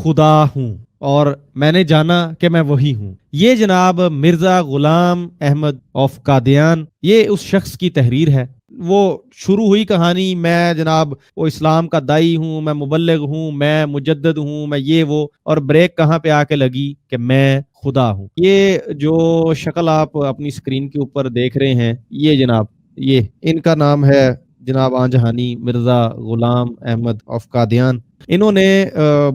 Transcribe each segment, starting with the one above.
خدا ہوں اور میں نے جانا کہ میں وہی ہوں. یہ جناب مرزا غلام احمد آف قادیان، یہ اس شخص کی تحریر ہے. وہ شروع ہوئی کہانی میں جناب وہ اسلام کا دائی ہوں، میں مبلغ ہوں، میں مجدد ہوں، میں یہ وہ، اور بریک کہاں پہ آ کے لگی کہ میں خدا ہوں. یہ جو شکل آپ اپنی اسکرین کے اوپر دیکھ رہے ہیں، یہ جناب یہ ان کا نام ہے جناب آن جہانی مرزا غلام احمد آف قادیان. انہوں نے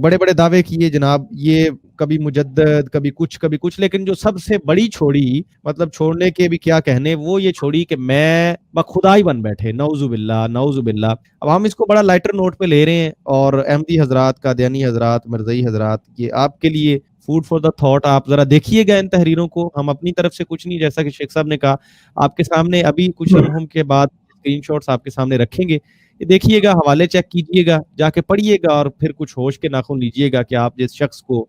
بڑے بڑے دعوے کیے جناب، یہ کبھی مجدد کبھی کچھ، لیکن جو سب سے بڑی چھوڑی، مطلب چھوڑنے کے بھی کیا کہنے، وہ یہ چھوڑی کہ میں بخدا ہی بن بیٹھے. نعوذ باللہ نعوذ باللہ. اب ہم اس کو بڑا لائٹر نوٹ پہ لے رہے ہیں، اور احمدی حضرات، قادیانی حضرات، مرزائی حضرات، یہ آپ کے لیے فوڈ فار دا تھاٹ. آپ ذرا دیکھیے گا ان تحریروں کو. ہم اپنی طرف سے کچھ نہیں، جیسا کہ شیخ صاحب نے کہا، آپ کے سامنے ابھی کچھ لمحوں کے بعد اسکرین شاٹس آپ کے سامنے رکھیں گے. دیکھیے گا، حوالے چیک کیجیے گا، جا کے پڑھیے گا، اور پھر کچھ ہوش کے ناخن لیجیے گا کہ آپ جس شخص کو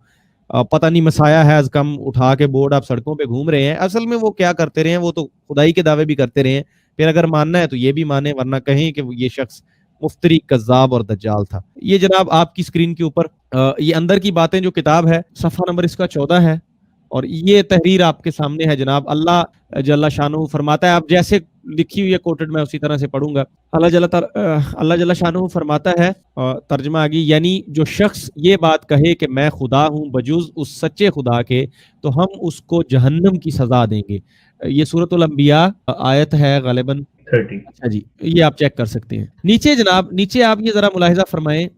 پتہ نہیں مسایا ہے از کم اٹھا کے بورڈ آپ سڑکوں پہ گھوم رہے ہیں، اصل میں وہ کیا کرتے رہے ہیں، وہ تو خدائی کے دعوے بھی کرتے رہے ہیں. پھر اگر ماننا ہے تو یہ بھی مانے، ورنہ کہیں کہ یہ شخص مفتری، کذاب اور دجال تھا. یہ جناب آپ کی اسکرین کے اوپر یہ اندر کی باتیں جو کتاب ہے، صفحہ نمبر اس کا 14 ہے، اور یہ تحریر آپ کے سامنے ہے جناب. اللہ جل شانہ فرماتا ہے، آپ جیسے لکھی ہوئی ہے کوٹڈ میں اسی طرح سے پڑھوں گا. اللہ جل شانہ فرماتا ہے، ترجمہ آگی، یعنی جو شخص یہ بات کہے کہ میں خدا ہوں بجز اس سچے خدا کے، تو ہم اس کو جہنم کی سزا دیں گے. یہ سورۃ الانبیاء آیت ہے غالباً 30. اچھا جی، یہ آپ چیک کر سکتے ہیں. نیچے جناب، نیچے آپ یہ ذرا ملاحظہ فرمائیں،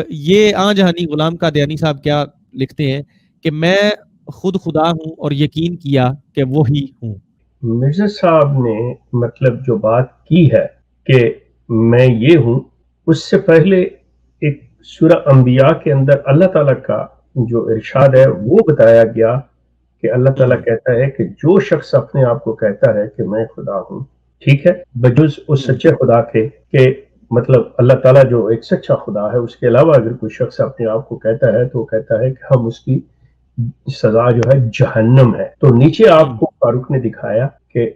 یہ آن جہانی غلام قادیانی صاحب کیا لکھتے ہیں کہ میں خود خدا ہوں اور یقین کیا کہ وہی ہوں. مرزا صاحب نے مطلب جو بات کی ہے کہ میں یہ ہوں، اس سے پہلے ایک سورہ انبیاء کے اندر اللہ تعالیٰ کا جو ارشاد ہے وہ بتایا گیا کہ اللہ تعالیٰ کہتا ہے کہ جو شخص اپنے آپ کو کہتا ہے کہ میں خدا ہوں، ٹھیک ہے، بجز اس سچے خدا کے، کہ مطلب اللہ تعالیٰ جو ایک سچا خدا ہے، اس کے علاوہ اگر کوئی شخص اپنے آپ کو کہتا ہے تو وہ کہتا ہے کہ ہم اس کی سزا جو ہے جہنم ہے. تو نیچے آپ کو فاروق نے دکھایا کہ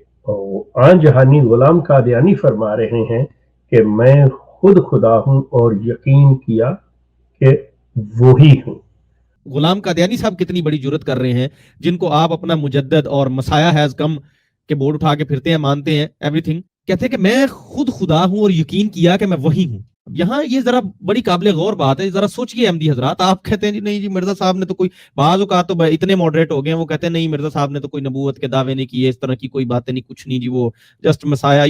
آن جہانی غلام قادیانی فرما رہے ہیں کہ میں خود خدا ہوں اور یقین کیا کہ وہی ہوں. غلام قادیانی صاحب کتنی بڑی جرت کر رہے ہیں، جن کو آپ اپنا مجدد اور مسایا ہیز کم کے بورڈ اٹھا کے پھرتے ہیں، مانتے ہیں ایوری تھنگ، کہتے ہیں کہ میں خود خدا ہوں اور یقین کیا کہ میں وہی ہوں. یہاں یہ ذرا بڑی قابل غور بات ہے، ذرا سوچئے احمدی حضرات. آپ کہتے ہیں جی نہیں جی مرزا صاحب نے تو کوئی، بعض اوقات تو اتنے ماڈریٹ ہو گئے ہیں، وہ کہتے ہیں نہیں مرزا صاحب نے تو کوئی نبوت کے دعوے نہیں کیے، اس طرح کی کوئی باتیں نہیں، کچھ نہیں جی، وہ جسٹ مسایا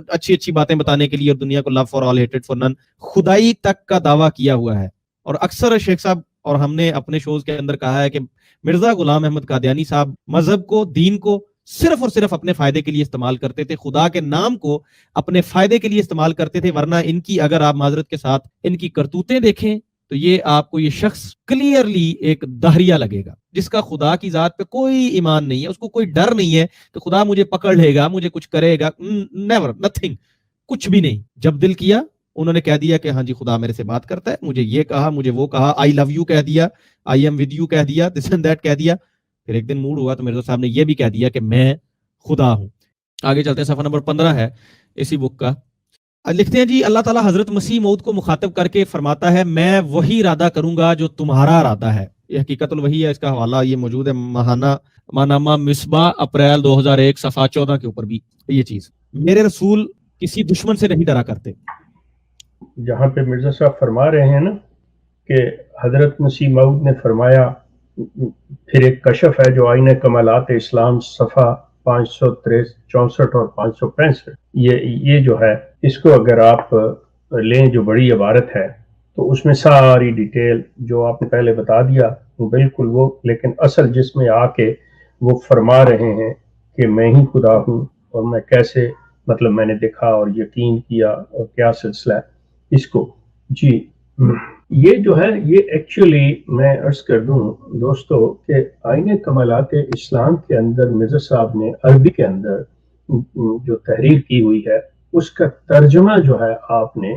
اچھی اچھی باتیں بتانے کے لیے، اور دنیا کو لو فار آل ہیٹڈ فار نن، خدائی تک کا دعویٰ کیا ہوا ہے. اور اکثر شیخ صاحب اور ہم نے اپنے شوز کے اندر کہا ہے کہ مرزا غلام احمد قادیانی صاحب مذہب کو، دین کو صرف اور صرف اپنے فائدے کے لیے استعمال کرتے تھے، خدا کے نام کو اپنے فائدے کے لیے استعمال کرتے تھے. ورنہ ان کی اگر آپ معذرت کے ساتھ ان کی کرتوتیں دیکھیں تو یہ آپ کو یہ شخص کلیئرلی ایک دہریہ لگے گا، جس کا خدا کی ذات پہ کوئی ایمان نہیں ہے، اس کو کوئی ڈر نہیں ہے کہ خدا مجھے پکڑ لے گا، مجھے کچھ کرے گا. نیور، نتھنگ، کچھ بھی نہیں. جب دل کیا انہوں نے کہہ دیا کہ ہاں جی خدا میرے سے بات کرتا ہے، مجھے یہ کہا، مجھے وہ کہا، آئی لو یو کہہ دیا، آئی ایم ود یو کہہ دیا، دس اینڈ دیٹ کہہ دیا. پھر ایک دن موڈ ہوا تو مرزا صاحب نے یہ بھی کہہ دیا کہ میں خدا ہوں. آگے چلتے ہیں، صفحہ نمبر 15 ہے اسی بک کا. لکھتے ہیں جی، اللہ تعالیٰ حضرت مسیح موعود کو مخاطب کر کے فرماتا ہے میں وہی ارادہ کروں گا جو تمہارا ارادہ ہے. یہ حقیقت الوحی ہے، اس کا حوالہ یہ موجود ہے ماہنامہ مصباح اپریل 2001 صفحہ 14 کے اوپر بھی یہ چیز. میرے رسول کسی دشمن سے نہیں ڈرا کرتے. جہاں پہ مرزا صاحب فرما رہے ہیں نا کہ حضرت مسیح موعود نے فرمایا، پھر ایک کشف ہے جو آئینہ کمالات اسلام صفحہ 564 اور 565، یہ جو ہے اس کو اگر آپ لیں جو بڑی عبارت ہے تو اس میں ساری ڈیٹیل جو آپ نے پہلے بتا دیا بالکل وہ، لیکن اصل جس میں آ کے وہ فرما رہے ہیں کہ میں ہی خدا ہوں اور میں کیسے مطلب میں نے دیکھا اور یقین کیا اور کیا سلسلہ ہے اس کو. جی یہ جو ہے یہ ایکچولی میں عرض کر دوں دوستو کہ آئینہ کمالات اسلام کے اندر مرزا صاحب نے عربی کے اندر جو تحریر کی ہوئی ہے اس کا ترجمہ جو ہے آپ نے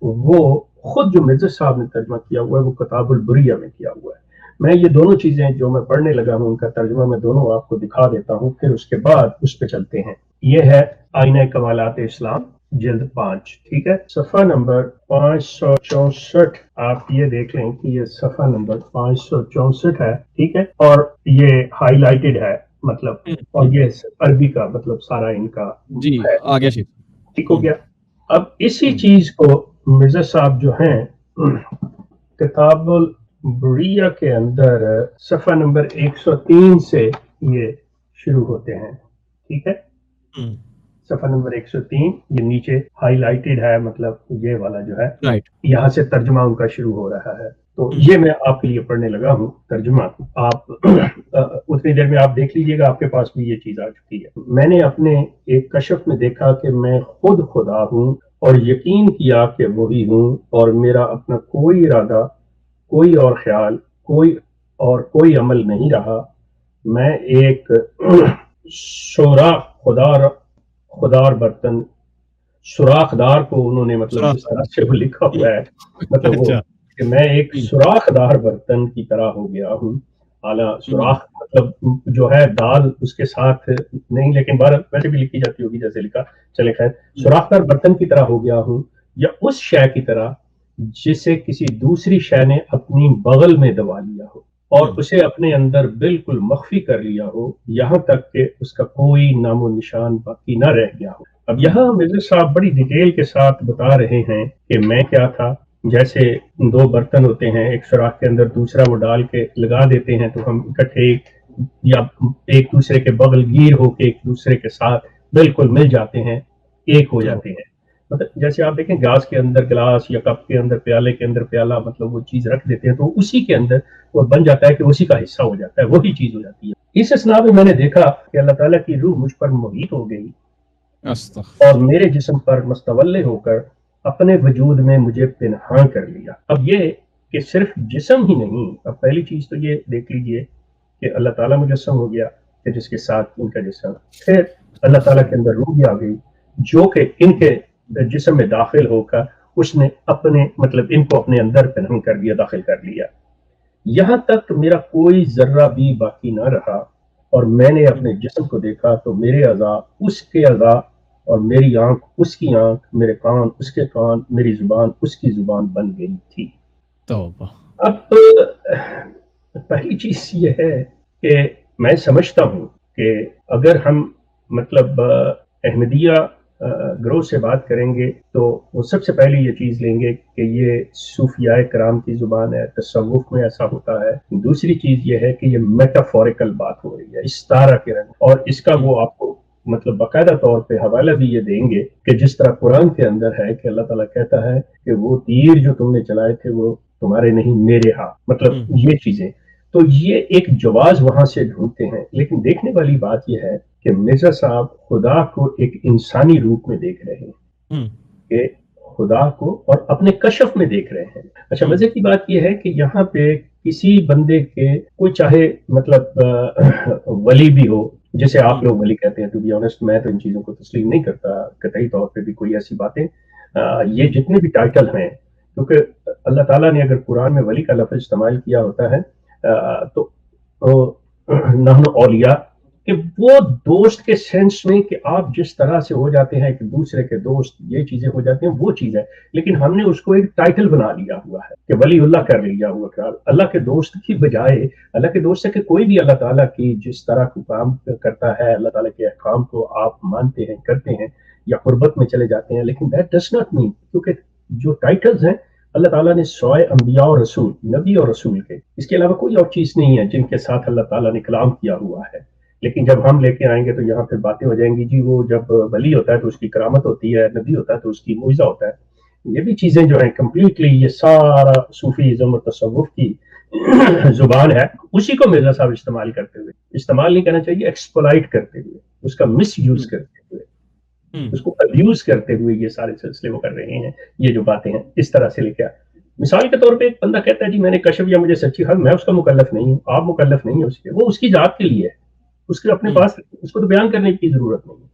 وہ خود جو مرزا صاحب نے ترجمہ کیا ہوا ہے وہ کتاب البریہ میں کیا ہوا ہے. میں یہ دونوں چیزیں جو میں پڑھنے لگا ہوں ان کا ترجمہ میں دونوں آپ کو دکھا دیتا ہوں، پھر اس کے بعد اس پہ چلتے ہیں. یہ ہے آئینہ کمالات اسلام جلد 5، ٹھیک ہے، صفحہ نمبر 564. آپ یہ دیکھ لیں کہ یہ صفحہ نمبر 564 ہے، ٹھیک ہے، اور یہ ہائی لائٹڈ ہے مطلب، اور یہ عربی کا مطلب سارا ان کا جی ہے، آگے شیخ. ٹھیک ہو گیا. اب اسی چیز کو مرزا صاحب جو ہیں کتاب البریہ کے اندر صفحہ نمبر 103 سے یہ شروع ہوتے ہیں، ٹھیک ہے، صفحہ نمبر 103، یہ نیچے ہائی لائٹڈ ہے مطلب یہ والا جو ہے، رائٹ. یہاں سے ترجمہ ان کا شروع ہو رہا ہے. تو یہ میں آپ کے لیے پڑھنے لگا ہوں ترجمہ. آپ اتنی دیر میں آپ دیکھ لیجئے گا، آپ کے پاس بھی یہ چیز آ چکی ہے. میں نے اپنے ایک کشف میں دیکھا کہ میں خود خدا ہوں، اور یقین کیا کہ وہی ہوں، اور میرا اپنا کوئی ارادہ، کوئی اور خیال، کوئی عمل نہیں رہا. میں ایک سوراخ خدار برتن، سوراخ دار کو انہوں نے مطلب جس طرح سے وہ لکھا ہوا ہے مطلب وہ کہ میں ایک سوراخ دار برتن کی طرح ہو گیا ہوں. اعلیٰ سوراخ مطلب جو ہے دال اس کے ساتھ نہیں، لیکن بار ویسے بھی لکھی جاتی ہوگی جیسے لکھا، چلے خیر. سوراخ دار برتن کی طرح ہو گیا ہوں، یا اس شے کی طرح جسے کسی دوسری شے نے اپنی بغل میں دبا لیا ہو اور اسے اپنے اندر بالکل مخفی کر لیا ہو، یہاں تک کہ اس کا کوئی نام و نشان باقی نہ رہ گیا ہو. اب یہاں مرزا صاحب بڑی ڈیٹیل کے ساتھ بتا رہے ہیں کہ میں کیا تھا. جیسے دو برتن ہوتے ہیں، ایک سوراخ کے اندر دوسرا وہ ڈال کے لگا دیتے ہیں، تو ہم اکٹھے یا ایک دوسرے کے بغل گیر ہو کے ایک دوسرے کے ساتھ بالکل مل جاتے ہیں، ایک ہو جاتے ہیں. مطلب جیسے آپ دیکھیں گلاس کے اندر گلاس یا کپ کے اندر پیالے کے اندر پیالہ، مطلب وہ چیز رکھ دیتے ہیں تو اسی کے اندر وہ بن جاتا ہے کہ اسی کا حصہ ہو جاتا ہے، وہی چیز ہو جاتی ہے. اس اسنا میں نے دیکھا کہ اللہ تعالیٰ کی روح مجھ پر محیط ہو گئی اور میرے جسم پر مستولے ہو کر اپنے وجود میں مجھے پنہاں کر لیا. اب یہ کہ صرف جسم ہی نہیں، اب پہلی چیز تو یہ دیکھ لیجئے کہ اللہ تعالیٰ مجسم ہو گیا کہ جس کے ساتھ ان کا جسم، پھر اللہ تعالیٰ کے اندر روح بھی آ گئی جو کہ ان کے جسم میں داخل ہو کر اس نے اپنے مطلب ان کو اپنے اندر پنہاں کر دیا، داخل کر لیا. یہاں تک میرا کوئی ذرہ بھی باقی نہ رہا، اور میں نے اپنے جسم کو دیکھا تو میرے اعضاء اس کے اعضاء، اور میری آنکھ اس کی آنکھ، میرے کان اس کے کان، میری زبان اس کی زبان بن گئی تھی. اب پہلی چیز یہ ہے کہ میں سمجھتا ہوں کہ اگر ہم مطلب احمدیہ گروہ سے بات کریں گے تو وہ سب سے پہلی یہ چیز لیں گے کہ یہ صوفیاء کرام کی زبان ہے، تصوف میں ایسا ہوتا ہے. دوسری چیز یہ ہے کہ یہ میٹافوریکل بات ہو رہی ہے، استعارہ کے رنگ، اور اس کا وہ آپ کو مطلب باقاعدہ طور پہ حوالہ بھی یہ دیں گے کہ جس طرح قرآن کے اندر ہے کہ اللہ تعالیٰ کہتا ہے کہ وہ تیر جو تم نے چلائے تھے وہ تمہارے نہیں میرے ہاں، مطلب یہ چیزیں. تو یہ ایک جواز وہاں سے ڈھونڈتے ہیں. لیکن دیکھنے والی بات یہ ہے کہ مرزا صاحب خدا کو ایک انسانی روپ میں دیکھ رہے ہیں، کہ خدا کو اور اپنے کشف میں دیکھ رہے ہیں. اچھا مزے کی بات یہ ہے کہ یہاں پہ کسی بندے کے کوئی چاہے مطلب ولی بھی ہو، جسے آپ لوگ ولی کہتے ہیں، ٹو بی آنیسٹ میں تو ان چیزوں کو تسلیم نہیں کرتا قطعی طور پہ بھی کوئی ایسی باتیں. یہ جتنے بھی ٹائٹل ہیں، کیونکہ اللہ تعالیٰ نے اگر قرآن میں ولی کا لفظ استعمال کیا ہوتا ہے تو نحن اولیاء، کہ وہ دوست کے سینس میں کہ آپ جس طرح سے ہو جاتے ہیں ایک دوسرے کے دوست، یہ چیزیں ہو جاتی ہیں، وہ چیز ہے. لیکن ہم نے اس کو ایک ٹائٹل بنا لیا ہوا ہے کہ ولی اللہ کر لیا ہوا خیال. اللہ کے دوست کی بجائے اللہ کے دوست ہے کہ کوئی بھی اللہ تعالیٰ کی جس طرح کو کام کرتا ہے، اللہ تعالیٰ کے احکام کو آپ مانتے ہیں، کرتے ہیں یا قربت میں چلے جاتے ہیں. لیکن that does not mean، کیونکہ جو ٹائٹلز ہیں اللہ تعالیٰ نے سوائے انبیاء اور رسول، نبی اور رسول کے، اس کے علاوہ کوئی اور چیز نہیں ہے جن کے ساتھ اللہ تعالیٰ نے کلام کیا ہوا ہے. لیکن جب ہم لے کے آئیں گے تو یہاں پہ باتیں ہو جائیں گی جی وہ جب ولی ہوتا ہے تو اس کی کرامت ہوتی ہے، نبی ہوتا ہے تو اس کی معجزہ ہوتا ہے. یہ بھی چیزیں جو ہیں کمپلیٹلی یہ سارا صوفیزم اور تصوف کی زبان ہے. اسی کو مرزا صاحب استعمال کرتے ہوئے، استعمال نہیں کرنا چاہیے، ایکسپلائٹ کرتے ہوئے، اس کا مس یوز کرتے ہوئے، اس کو ابیوز کرتے ہوئے یہ سارے سلسلے وہ کر رہے ہیں. یہ جو باتیں ہیں اس طرح سے لے کے مثال کے طور پہ ایک بندہ کہتا ہے جی میں نے کشف یا مجھے سچی حق، میں اس کا مکلف نہیں ہوں، آپ مکلف نہیں ہیں اس کے، وہ اس کی ذات کے لیے ہے، اس کے اپنے پاس، اس کو تو بیان کرنے کی ضرورت نہیں ہے.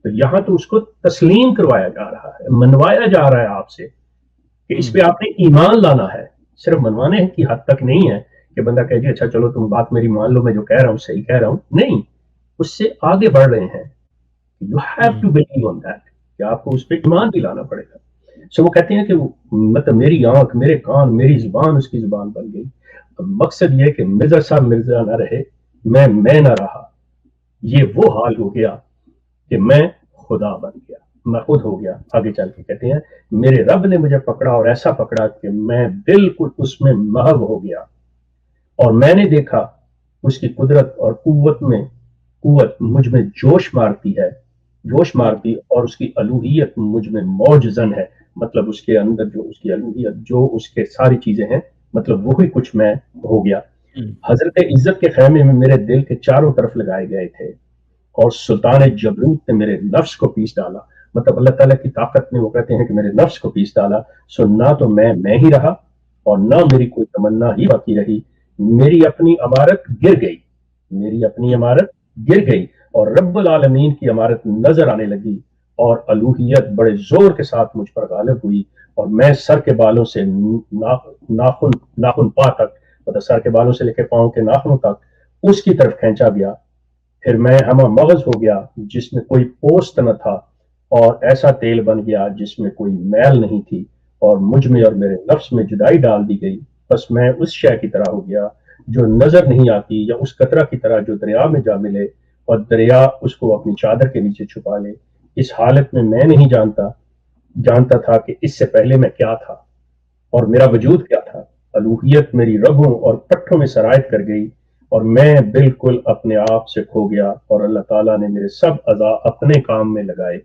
تو یہاں تو اس کو تسلیم کروایا جا رہا ہے، منوایا جا رہا ہے آپ سے کہ اس پہ آپ نے ایمان لانا ہے. صرف منوانے کی حد تک نہیں ہے کہ بندہ کہے جی اچھا چلو تم بات میری مان لو، میں جو کہہ رہا ہوں صحیح کہہ رہا ہوں. نہیں، اس سے آگے بڑھ رہے ہیں. You have to believe on that. کہ آپ کو اس پہ ایمان بھی لانا پڑے گا. وہ کہتے ہیں کہ مطلب میری آنکھ، میرے کان، میری زبان اس کی زبان بن گئی. مقصد یہ کہ مرزا صاحب مرزا نہ رہے، میں نہ رہا. یہ وہ حال ہو گیا کہ میں خدا بن گیا، میں خود ہو گیا. آگے چل کے کہتے ہیں میرے رب نے مجھے پکڑا اور ایسا پکڑا کہ میں بالکل اس میں محو ہو گیا، اور میں نے دیکھا اس کی قدرت اور قوت مجھ میں جوش مارتی اور اس کی الوہیت مجھ میں موج زن ہے. مطلب اس کے اندر جو اس کی الوہیت، جو اس کے ساری چیزیں ہیں، مطلب وہی کچھ میں ہو گیا. حضرت عزت کے خیمے میں میرے دل کے چاروں طرف لگائے گئے تھے، اور سلطان جبروت نے میرے نفس کو پیس ڈالا. مطلب اللہ تعالیٰ کی طاقت نے، وہ کہتے ہیں کہ میرے نفس کو پیس ڈالا. نہ تو میں ہی رہا، اور نہ میری کوئی تمنا ہی باقی رہی. میری اپنی عمارت گر گئی اور رب العالمین کی عمارت نظر آنے لگی، اور الوہیت بڑے زور کے ساتھ مجھ پر غالب ہوئی، اور میں سر کے بالوں سے ناخن پا تک، مطلب سر کے بالوں سے لے کے پاؤں کے ناخنوں تک اس کی طرف کھینچا گیا. پھر میں ہمہ مغز ہو گیا جس میں کوئی پوست نہ تھا، اور ایسا تیل بن گیا جس میں کوئی میل نہیں تھی، اور مجھ میں اور میرے نفس میں جدائی ڈال دی گئی. بس میں اس شے کی طرح ہو گیا جو نظر نہیں آتی، یا اس قطرہ کی طرح جو دریا میں جا ملے اور دریا اس کو اپنی چادر کے نیچے چھپا لے. اس حالت میں نہیں جانتا تھا کہ اس سے پہلے میں کیا تھا اور میرا وجود کیا تھا. الوہیت میری رگوں اور پٹھوں میں سرایت کر گئی، اور میں بالکل اپنے آپ سے کھو گیا، اور اللہ تعالیٰ نے میرے سب اعضاء اپنے کام میں لگائے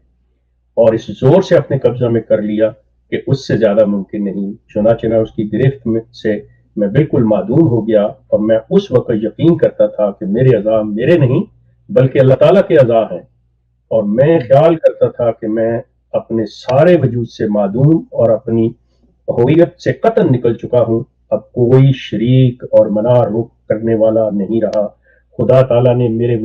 اور اس زور سے اپنے قبضہ میں کر لیا کہ اس سے زیادہ ممکن نہیں. چنانچہ اس کی گرفت سے میں بالکل معدوم ہو گیا، اور میں اس وقت یقین کرتا تھا کہ میرے اعضاء میرے نہیں بلکہ اللہ تعالیٰ کے اعضاء ہیں، اور میں خیال کرتا تھا کہ میں اپنے سارے وجود سے معدوم اور اپنی ہویت سے قطعاً نکل چکا ہوں. اب کوئی شریک اور منار رخ کرنے والا نہیں رہا. خدا تعالیٰ میرے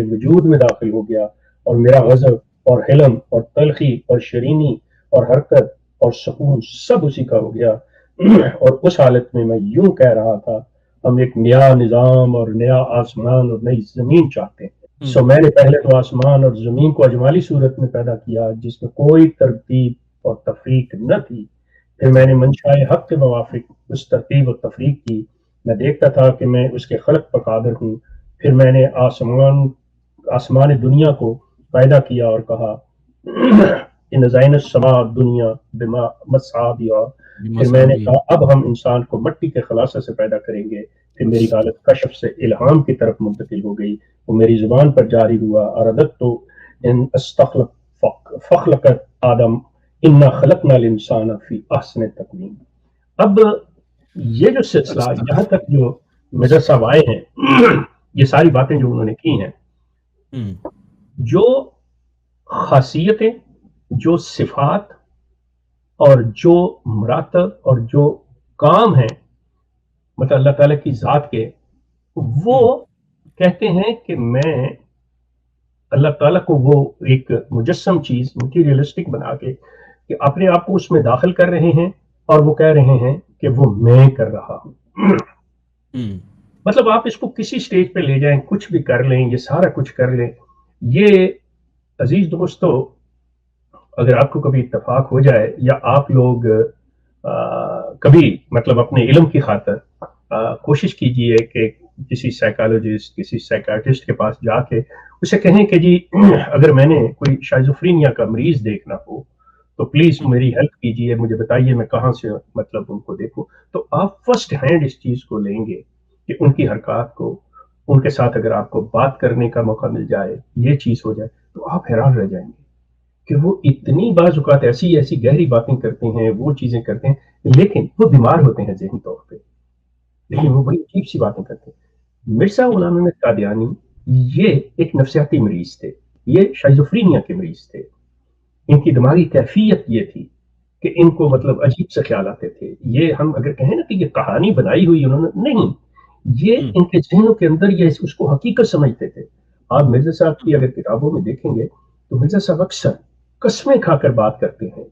وجود میں داخل ہو گیا، اور میرا غضب اور حلم اور تلخی اور شرینی اور حرکت اور سکون سب اسی کا ہو گیا. اور اس حالت میں یوں کہہ رہا تھا، ہم ایک نیا نظام اور نیا آسمان اور نئی زمین چاہتے ہیں. میں نے پہلے تو آسمان اور زمین کو اجمالی صورت میں پیدا کیا جس میں کوئی ترتیب اور تفریق نہ تھی. پھر میں نے منشائے حق کے موافق اس ترتیب اور تفریق کی. میں دیکھتا تھا کہ میں اس کے خلق پر قادر ہوں. پھر میں نے آسمان دنیا کو پیدا کیا اور کہا ان زین السماء دنیا بما مسابیہ. پھر میں نے کہا اب ہم انسان کو مٹی کے خلاصہ سے پیدا کریں گے. پھر میری حالت کشف سے الہام کی طرف منتقل ہو گئی، وہ میری زبان پر جاری ہوا، اردت تو ان استخلق فخلقت آدم انا خلقنا الانسان فی احسن تقویم. اب یہ جو سلسلہ یہاں تک جو مرزا صاحب آئے ہیں، یہ ساری باتیں جو انہوں نے کی ہیں، جو خاصیتیں، جو صفات اور جو مراتب اور جو کام ہیں مطلب اللہ تعالیٰ کی ذات کے، وہ کہتے ہیں کہ میں اللہ تعالیٰ کو وہ ایک مجسم چیز مٹیریلسٹک بنا کے کہ اپنے آپ کو اس میں داخل کر رہے ہیں، اور وہ کہہ رہے ہیں کہ وہ میں کر رہا ہوں. مطلب آپ اس کو کسی سٹیج پہ لے جائیں، کچھ بھی کر لیں، یہ سارا کچھ کر لیں. یہ عزیز دوستو، اگر آپ کو کبھی اتفاق ہو جائے یا آپ لوگ کبھی مطلب اپنے علم کی خاطر کوشش کیجئے کہ کسی سائیکالوجسٹ، کسی سائیکیٹرسٹ کے پاس جا کے اسے کہیں کہ جی اگر میں نے کوئی شائزوفرینیا کا مریض دیکھنا ہو تو پلیز میری ہیلپ کیجئے، مجھے بتائیے میں کہاں سے مطلب ان کو دیکھوں. تو آپ فرسٹ ہینڈ اس چیز کو لیں گے کہ ان کی حرکات کو، ان کے ساتھ اگر آپ کو بات کرنے کا موقع مل جائے، یہ چیز ہو جائے، تو آپ حیران رہ جائیں گے کہ وہ اتنی بعض اوقات ایسی گہری باتیں کرتے ہیں، وہ چیزیں کرتے ہیں، لیکن وہ بیمار ہوتے ہیں ذہنی طور پہ، لیکن وہ بڑی عجیب سی باتیں کرتے ہیں. مرزا غلام احمد قادیانی یہ ایک نفسیاتی مریض تھے، یہ شائزوفرینیا کے مریض تھے. ان کی دماغی کیفیت یہ تھی کہ ان کو مطلب عجیب سے خیال آتے تھے. یہ ہم اگر کہیں نا کہ یہ کہانی بنائی ہوئی انہوں نے، نہیں، یہ ان کے ذہنوں کے اندر یہ اس کو حقیقت سمجھتے تھے. آپ مرزا صاحب کی اگر کتابوں میں دیکھیں گے تو مرزا صاحب اکثر قسمیں کھا کر بات کرتے ہیں،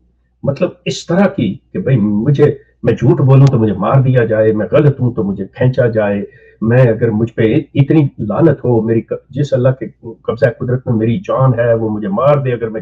مطلب اس طرح کی کہ بھئی میں جھوٹ بولوں تو مجھے مار دیا جائے، میں غلط ہوں تو مجھے کھینچا جائے، میں اگر مجھ پہ اتنی لعنت ہو، میری جس اللہ کے قبضہ قدرت میں میری جان ہے وہ مجھے مار دے اگر میں.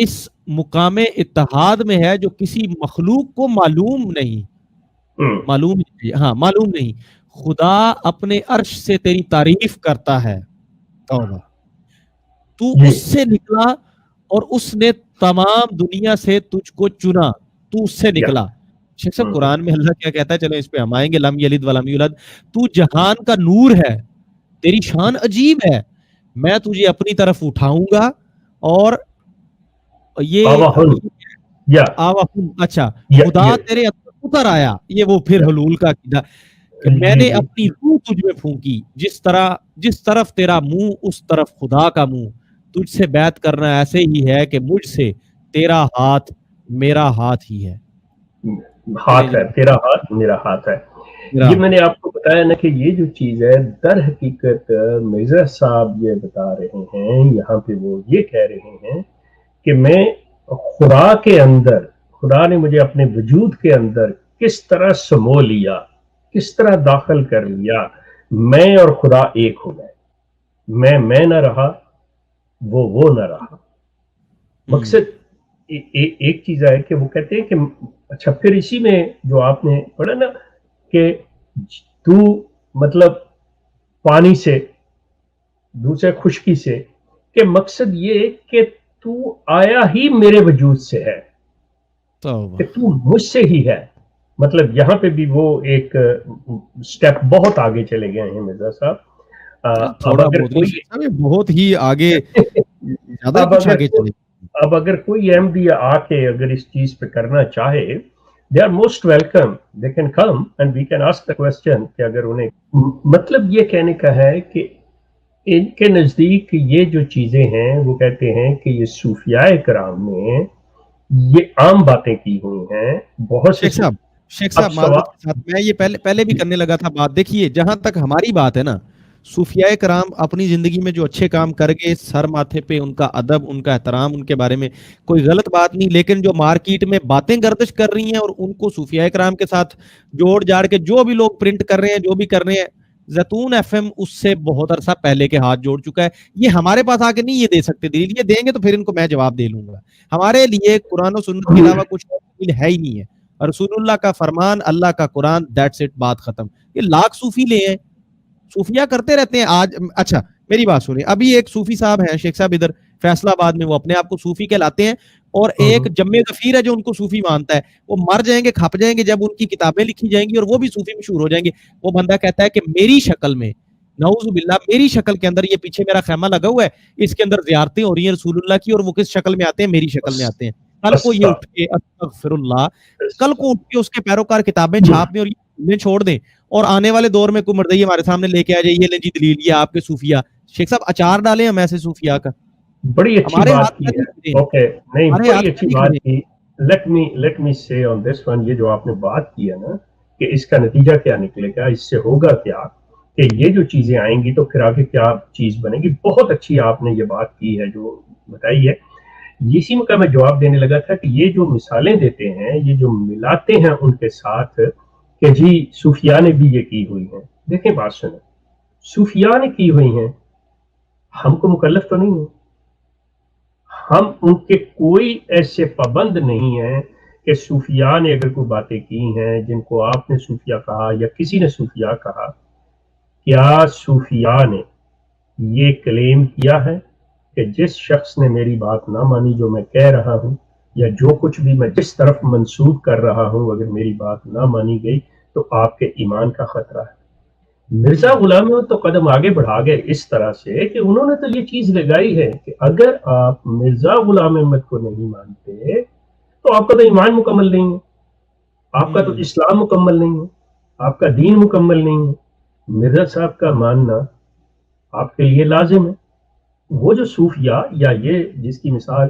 اس مقام اتحاد میں ہے جو کسی مخلوق کو معلوم نہیں. معلوم نہیں. خدا اپنے عرش سے تیری تعریف کرتا ہے. توبہ. تو اس سے نکلا اور اس نے تمام دنیا سے تجھ کو چنا. تو اس سے نکلا. شیخ صاحب قرآن میں اللہ کیا کہتا ہے, چلو اس پہ ہم آئیں گے, لم یلد ولم یولد. تو جہان کا نور ہے, تیری شان عجیب ہے, میں تجھے اپنی طرف اٹھاؤں گا اور یہ اچھا خدا تیرے اندر اتر آیا. یہ وہ پھر حلول کا عقیدہ کہ میں نے اپنی روح تجھ میں پھونکی, جس طرف تیرا منہ اس طرف خدا کا منہ. تجھ سے بیعت کرنا ایسے ہی ہے کہ مجھ سے تیرا ہاتھ میرا ہاتھ ہی ہے. ہاتھ ہے تیرا ہاتھ میرا ہاتھ ہے. یہ میں نے آپ کو بتایا نا کہ یہ جو چیز ہے در حقیقت مرزا صاحب یہ بتا رہے ہیں یہاں پہ, وہ یہ کہہ رہے ہیں کہ میں خدا کے اندر, خدا نے مجھے اپنے وجود کے اندر کس طرح سمو لیا, کس طرح داخل کر لیا, میں اور خدا ایک ہو گئے. میں نہ رہا, وہ نہ رہا. مقصد ایک چیز ہے کہ وہ کہتے ہیں کہ اچھا پھر اسی میں جو آپ نے پڑھا نا کہ تو مطلب پانی سے, دوسرے خشکی سے, کہ مقصد یہ کہ تو آیا ہی میرے وجود سے ہے, کہ تو مجھ سے ہی ہے. مطلب یہاں پہ بھی وہ ایک سٹیپ بہت آگے چلے گئے ہیں مرزا صاحب. بہت ہی آگے, اب اگر کوئی احمدی آ کے اگر اس چیز پہ کرنا چاہے, they are most welcome, they can come and we can ask the question کہ اگر انہیں مطلب یہ کہنے کا ہے کہ ان کے نزدیک یہ جو چیزیں ہیں وہ کہتے ہیں کہ یہ صوفیاء کرام نے یہ عام باتیں کی ہوئی ہیں. بہت سے شیخ صاحب میں یہ پہلے بھی کرنے لگا تھا بات. دیکھیے جہاں تک ہماری بات ہے نا, صوفیاء کرام اپنی زندگی میں جو اچھے کام کر گئے, سر ماتھے پہ ان کا ادب, ان کا احترام, ان کے بارے میں کوئی غلط بات نہیں. لیکن جو مارکیٹ میں باتیں گردش کر رہی ہیں اور ان کو صوفیاء کرام کے ساتھ جوڑ جاڑ کے جو بھی لوگ پرنٹ کر رہے ہیں, جو بھی کر رہے ہیں, زیتون ایف ایم اس سے بہت عرصہ پہلے کے ہاتھ جوڑ چکا ہے. یہ ہمارے پاس آ کے نہیں یہ دے سکتے دلیل, یہ دیں گے تو پھر ان کو میں جواب دے لوں گا. ہمارے لیے قرآن و سنت کے علاوہ کچھ دلیل ہے ہی نہیں ہے. رسول اللہ کا فرمان, اللہ کا قرآن, دیٹس اٹ, بات ختم. یہ لاکھ صوفی لے ہیں, صوفیہ کرتے رہتے ہیں آج. اچھا میری بات سنیں, ابھی ایک صوفی صاحب ہیں شیخ صاحب ادھر فیصلہ آباد میں, وہ اپنے آپ کو صوفی کہلاتے ہیں, اور ایک جمع غفیر ہے جو ان کو صوفی مانتا ہے. وہ مر جائیں گے, کھپ جائیں گے, جب ان کی کتابیں لکھی جائیں گی اور وہ بھی صوفی مشہور ہو جائیں گے. وہ بندہ کہتا ہے کہ میری شکل میں, نعوذ باللہ, میری شکل کے اندر, یہ پیچھے میرا خیمہ لگا ہوا ہے, اس کے اندر زیارتیں ہو رہی ہیں رسول اللہ کی, اور وہ کس شکل میں آتے ہیں, میری شکل میں آتے ہیں. کل کو یہ اٹھ کے استغفر اللہ, کل کو اٹھ کے اس کے پیروکار کتابیں چھاپ دیں اور یہ چھوڑ دیں, اور آنے والے دور میں کوئی مردئی ہمارے سامنے لے کے آ جائے, یہ لیں جی دلیل, یہ آپ کے صوفیہ. شیخ صاحب اچار ڈالیں ہم ایسے صوفیہ کا. بڑی اچھی بات کی ہے. اوکے نہیں, بڑی اچھی بات کی. لیٹ می سے آن دس ون, یہ جو آپ نے بات کی ہے نا کہ اس کا نتیجہ کیا نکلے گا, اس سے ہوگا کیا, کہ یہ جو چیزیں آئیں گی تو پھر آگے کیا چیز بنے گی. بہت اچھی آپ نے یہ بات کی ہے جو بتائی ہے. اسی کا میں جواب دینے لگا تھا کہ یہ جو مثالیں دیتے ہیں, یہ جو ملاتے ہیں ان کے ساتھ کہ جی صوفیاء نے بھی یہ کی ہوئی ہیں. دیکھیں بات سنیں, صوفیاء نے کی ہوئی ہیں, ہم کو مکلف تو نہیں ہے, ہم ان کے کوئی ایسے پابند نہیں ہیں کہ صوفیاء نے اگر کوئی باتیں کی ہیں جن کو آپ نے صوفیاء کہا یا کسی نے صوفیاء کہا, کیا صوفیاء نے یہ کلیم کیا ہے کہ جس شخص نے میری بات نہ مانی جو میں کہہ رہا ہوں, یا جو کچھ بھی میں جس طرف منسوب کر رہا ہوں, اگر میری بات نہ مانی گئی تو آپ کے ایمان کا خطرہ ہے. مرزا غلام تو قدم آگے بڑھا گئے اس طرح سے کہ انہوں نے تو یہ چیز لگائی ہے کہ اگر آپ مرزا غلام احمد کو نہیں مانتے تو آپ کا تو ایمان مکمل نہیں ہے, آپ کا تو اسلام مکمل نہیں ہے, آپ کا دین مکمل نہیں ہے. مرزا صاحب کا ماننا آپ کے لیے لازم ہے. وہ جو صوفیاء یا یہ جس کی مثال